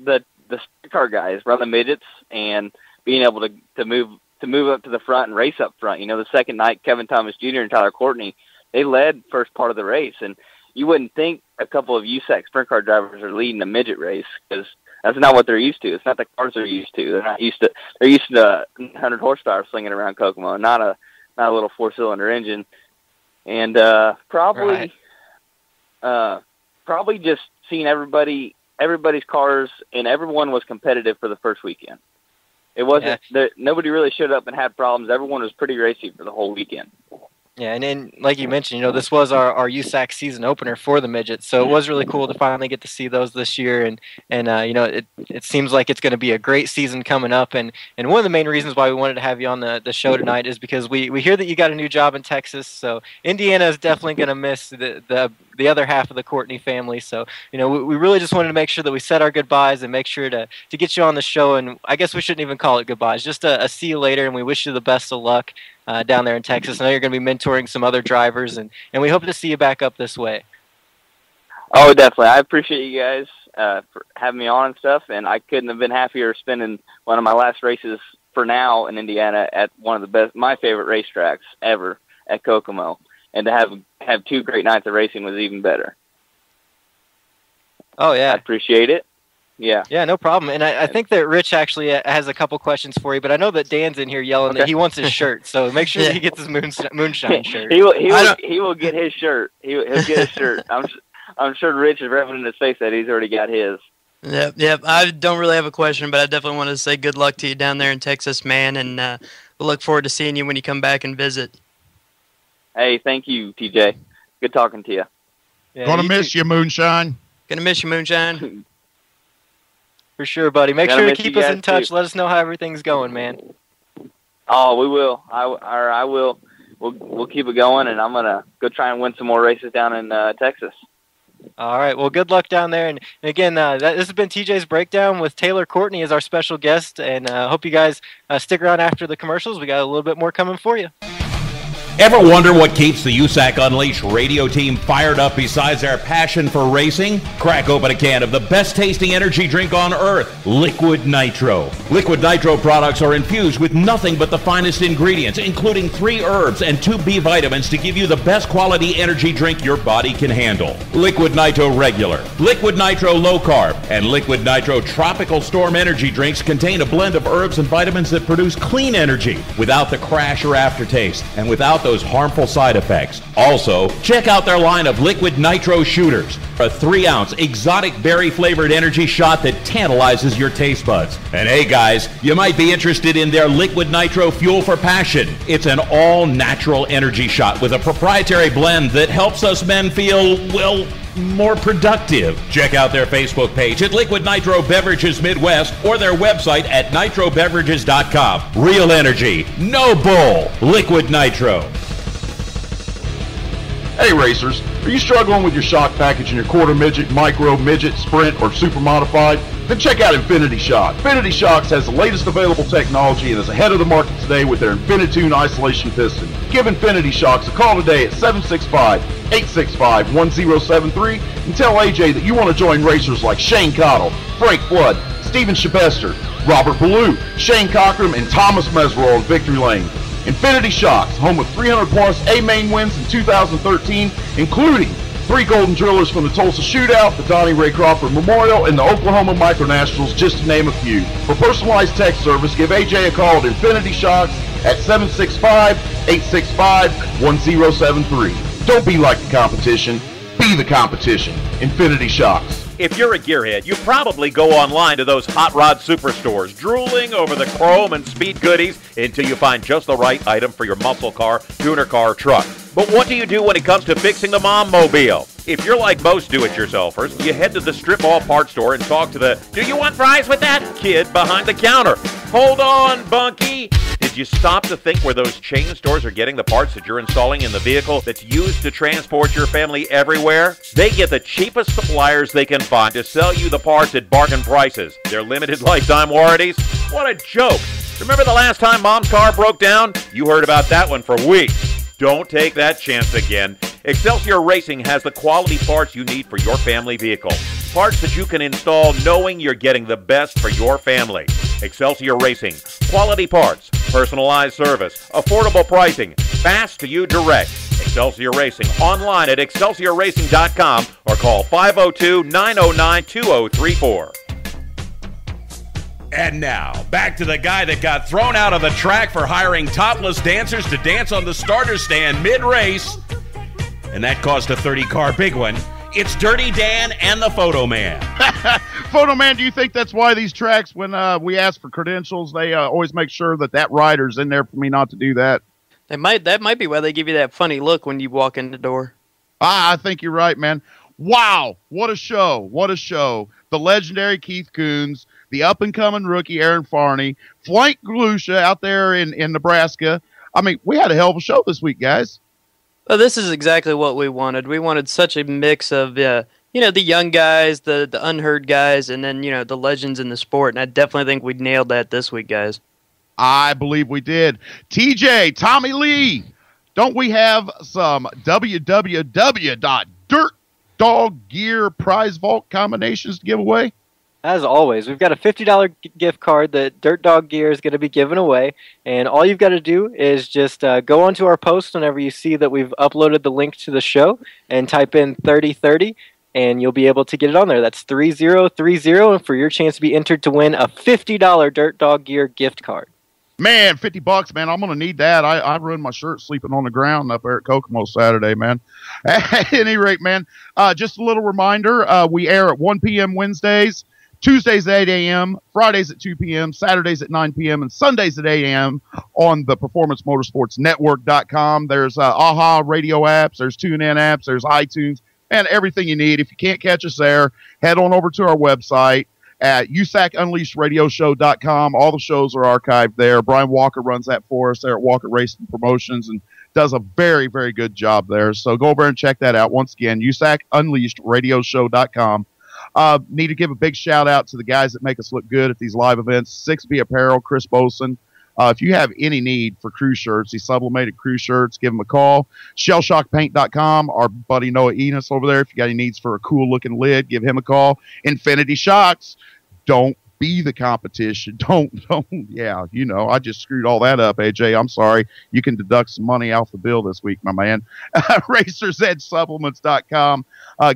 sprint car guys run the midgets and being able to move up to the front and race up front. The second night, Kevin Thomas Jr. and Tyler Courtney, they led first part of the race, and you wouldn't think a couple of USAC sprint car drivers are leading a midget race, because that's not what they're used to. It's not the cars they're used to. They're used to 100 horsepower slinging around Kokomo, not a little 4-cylinder engine. And probably just seeing everybody's cars, and everyone was competitive for the first weekend. It wasn't nobody really showed up and had problems. Everyone was pretty racy for the whole weekend. Yeah, and like you mentioned, this was our USAC season opener for the midgets, so it was really cool to finally get to see those this year, and it seems like it's going to be a great season coming up, and one of the main reasons why we wanted to have you on the show tonight is because we hear that you got a new job in Texas, so Indiana is definitely going to miss the other half of the Courtney family, so we really just wanted to make sure that we said our goodbyes and make sure to get you on the show, and I guess we shouldn't even call it goodbyes, just a see you later, and we wish you the best of luck down there in Texas. I know you're going to be mentoring some other drivers, and we hope to see you back up this way. Oh, definitely. I appreciate you guys for having me on and stuff, and I couldn't have been happier spending one of my last races for now in Indiana at one of my favorite racetracks ever at Kokomo, and to have 2 great nights of racing was even better. Oh, yeah. I appreciate it. Yeah. Yeah, no problem. And I think that Rich actually has a couple questions for you, but I know that Dan's in here yelling that he wants his shirt, so make sure that he gets his Moonshine shirt. He will get his shirt. He'll get his shirt. I'm sure Rich is rubbing in his face that he's already got his. Yep. I don't really have a question, but I definitely want to say good luck to you down there in Texas, man, and we'll look forward to seeing you when you come back and visit. Hey, thank you, TJ. Good talking to you. Yeah, Gonna miss you, Moonshine. Gonna miss you, Moonshine. For sure, buddy. Make sure to keep us in touch. Let us know how everything's going, man. Oh, we will. I will. We'll keep it going, and I'm gonna go try and win some more races down in Texas. All right. Well, good luck down there. And again, this has been TeeJays Breakdown with Taylor Courtney as our special guest, and hope you guys stick around after the commercials. We got a little bit more coming for you. Ever wonder what keeps the USAC Unleashed radio team fired up besides their passion for racing? Crack open a can of the best tasting energy drink on earth, Liquid Nitro. Liquid Nitro products are infused with nothing but the finest ingredients, including 3 herbs and 2 B vitamins to give you the best quality energy drink your body can handle. Liquid Nitro Regular, Liquid Nitro Low Carb, and Liquid Nitro Tropical Storm energy drinks contain a blend of herbs and vitamins that produce clean energy without the crash or aftertaste and without those harmful side effects. Also, check out their line of Liquid Nitro Shooters, a 3-ounce exotic berry-flavored energy shot that tantalizes your taste buds. And hey guys, you might be interested in their Liquid Nitro Fuel for Passion. It's an all-natural energy shot with a proprietary blend that helps us men feel, well, more productive. Check out their Facebook page at Liquid Nitro Beverages Midwest or their website at nitrobeverages.com. Real energy, no bull. Liquid Nitro. Hey racers, are you struggling with your shock package in your quarter midget, micro midget, sprint, or super modified? Then check out Infinity Shock. Infinity Shocks has the latest available technology and is ahead of the market today with their Infinitune isolation piston. Give Infinity Shocks a call today at 765-865-1073 and tell AJ that you want to join racers like Shane Cottle, Frank Flood, Steven Shapester, Robert Ballou, Shane Cockram, and Thomas Mesrol in Victory Lane. Infinity Shocks, home of 300-plus A-Main wins in 2013, including 3 Golden Drillers from the Tulsa Shootout, the Donnie Ray Crawford Memorial, and the Oklahoma Micronationals, just to name a few. For personalized tech service, give AJ a call at Infinity Shocks at 765-865-1073. Don't be like the competition. Be the competition. Infinity Shocks. If you're a gearhead, you probably go online to those hot rod superstores, drooling over the chrome and speed goodies until you find just the right item for your muscle car, tuner car, truck. But what do you do when it comes to fixing the mom mobile? If you're like most do-it-yourselfers, you head to the strip mall parts store and talk to the "Do you want fries with that?" kid behind the counter. Hold on, Bunky. Did you stop to think where those chain stores are getting the parts that you're installing in the vehicle that's used to transport your family everywhere? They get the cheapest suppliers they can find to sell you the parts at bargain prices. Their limited lifetime warranties? What a joke. Remember the last time Mom's car broke down? You heard about that one for weeks. Don't take that chance again. Excelsior Racing has the quality parts you need for your family vehicle. Parts that you can install knowing you're getting the best for your family. Excelsior Racing. Quality parts, personalized service, affordable pricing, fast to you direct. Excelsior Racing. Online at excelsiorracing.com or call 502-909-2034. And now, back to the guy that got thrown out of the track for hiring topless dancers to dance on the starter stand mid-race. And that caused a 30-car big one. It's Dirty Dan and the Photo Man. Photo Man, do you think that's why these tracks, when we ask for credentials, they always make sure that rider's in there for me not to do that? That might be why they give you that funny look when you walk in the door. I think you're right, man. Wow, what a show. What a show. The legendary Keith Kunz, the up-and-coming rookie Aaron Farney, Flank Galusha out there in Nebraska. I mean, we had a hell of a show this week, guys. Well, this is exactly what we wanted. We wanted such a mix of, the young guys, the unheard guys, and then, the legends in the sport. And I definitely think we nailed that this week, guys. I believe we did. TJ, Tommy Lee, don't we have some www.dirtdoggear prize vault combinations to give away? As always, we've got a $50 gift card that Dirt Dog Gear is going to be giving away, and all you've got to do is just go onto our post whenever you see that we've uploaded the link to the show and type in 3030, and you'll be able to get it on there. That's 3030, and for your chance to be entered to win a $50 Dirt Dog Gear gift card. Man, $50, man. I'm going to need that. I ruined my shirt sleeping on the ground up there at Kokomo Saturday, man. At any rate, man, just a little reminder, we air at 1 p.m. Wednesdays, Tuesdays at 8 a.m., Fridays at 2 p.m., Saturdays at 9 p.m., and Sundays at 8 a.m. on the Performance Motorsports Network.com. There's AHA radio apps, there's TuneIn apps, there's iTunes, and everything you need. If you can't catch us there, head on over to our website at USACUnleashedRadioshow.com. All the shows are archived there. Brian Walker runs that for us there at Walker Racing Promotions and does a very, very good job there. So go over and check that out. Once again, USACUnleashedRadioshow.com. Need to give a big shout out to the guys that make us look good at these live events. 6B Apparel, Chris Boson. If you have any need for crew shirts, these sublimated crew shirts, give them a call. Shellshockpaint.com, our buddy Noah Enos over there. If you got any needs for a cool looking lid, give him a call. Infinity Shocks, don't be the competition. Don't. Yeah, I just screwed all that up, AJ. I'm sorry. You can deduct some money off the bill this week, my man. RacersedgeSupplements.com.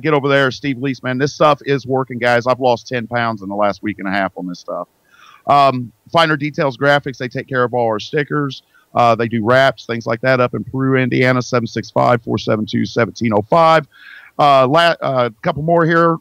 Get over there, Steve Lease, man. This stuff is working, guys. I've lost 10 pounds in the last week and a half on this stuff. Finer Details Graphics, they take care of all our stickers. They do wraps, things like that up in Peru, Indiana, 765-472-1705. A couple more here.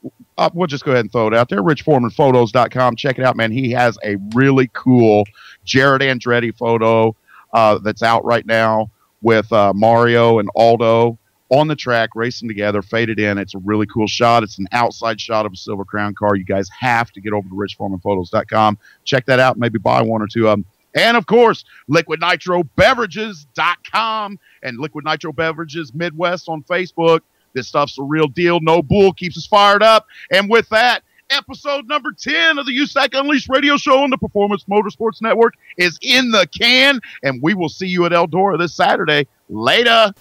We'll just go ahead and throw it out there. RichForemanPhotos.com. Check it out, man. He has a really cool Jared Andretti photo that's out right now with Mario and Aldo on the track racing together, faded in. It's a really cool shot. It's an outside shot of a Silver Crown car. You guys have to get over to RichForemanPhotos.com. Check that out. Maybe buy one or two of them. And, of course, LiquidNitroBeverages.com and Liquid Nitro Beverages Midwest on Facebook. This stuff's a real deal. No bull. Keeps us fired up. And with that, Episode number 10 of the USAC Unleashed radio show on the Performance Motorsports Network is in the can, and we will see you at Eldora this Saturday. Later.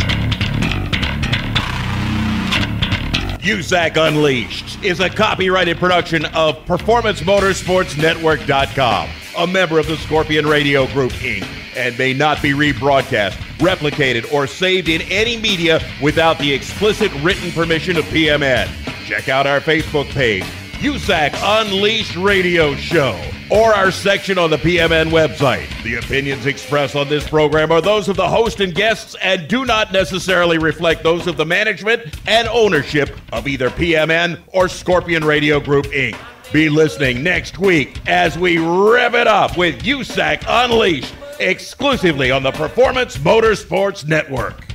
USAC Unleashed is a copyrighted production of PerformanceMotorsportsNetwork.com, a member of the Scorpion Radio Group, Inc., and may not be rebroadcast, replicated, or saved in any media without the explicit written permission of PMN. Check out our Facebook page, USAC Unleashed Radio Show, or our section on the PMN website. The opinions expressed on this program are those of the host and guests and do not necessarily reflect those of the management and ownership of either PMN or Scorpion Radio Group, Inc. Be listening next week as we rev it up with USAC Unleashed, exclusively on the Performance Motorsports Network.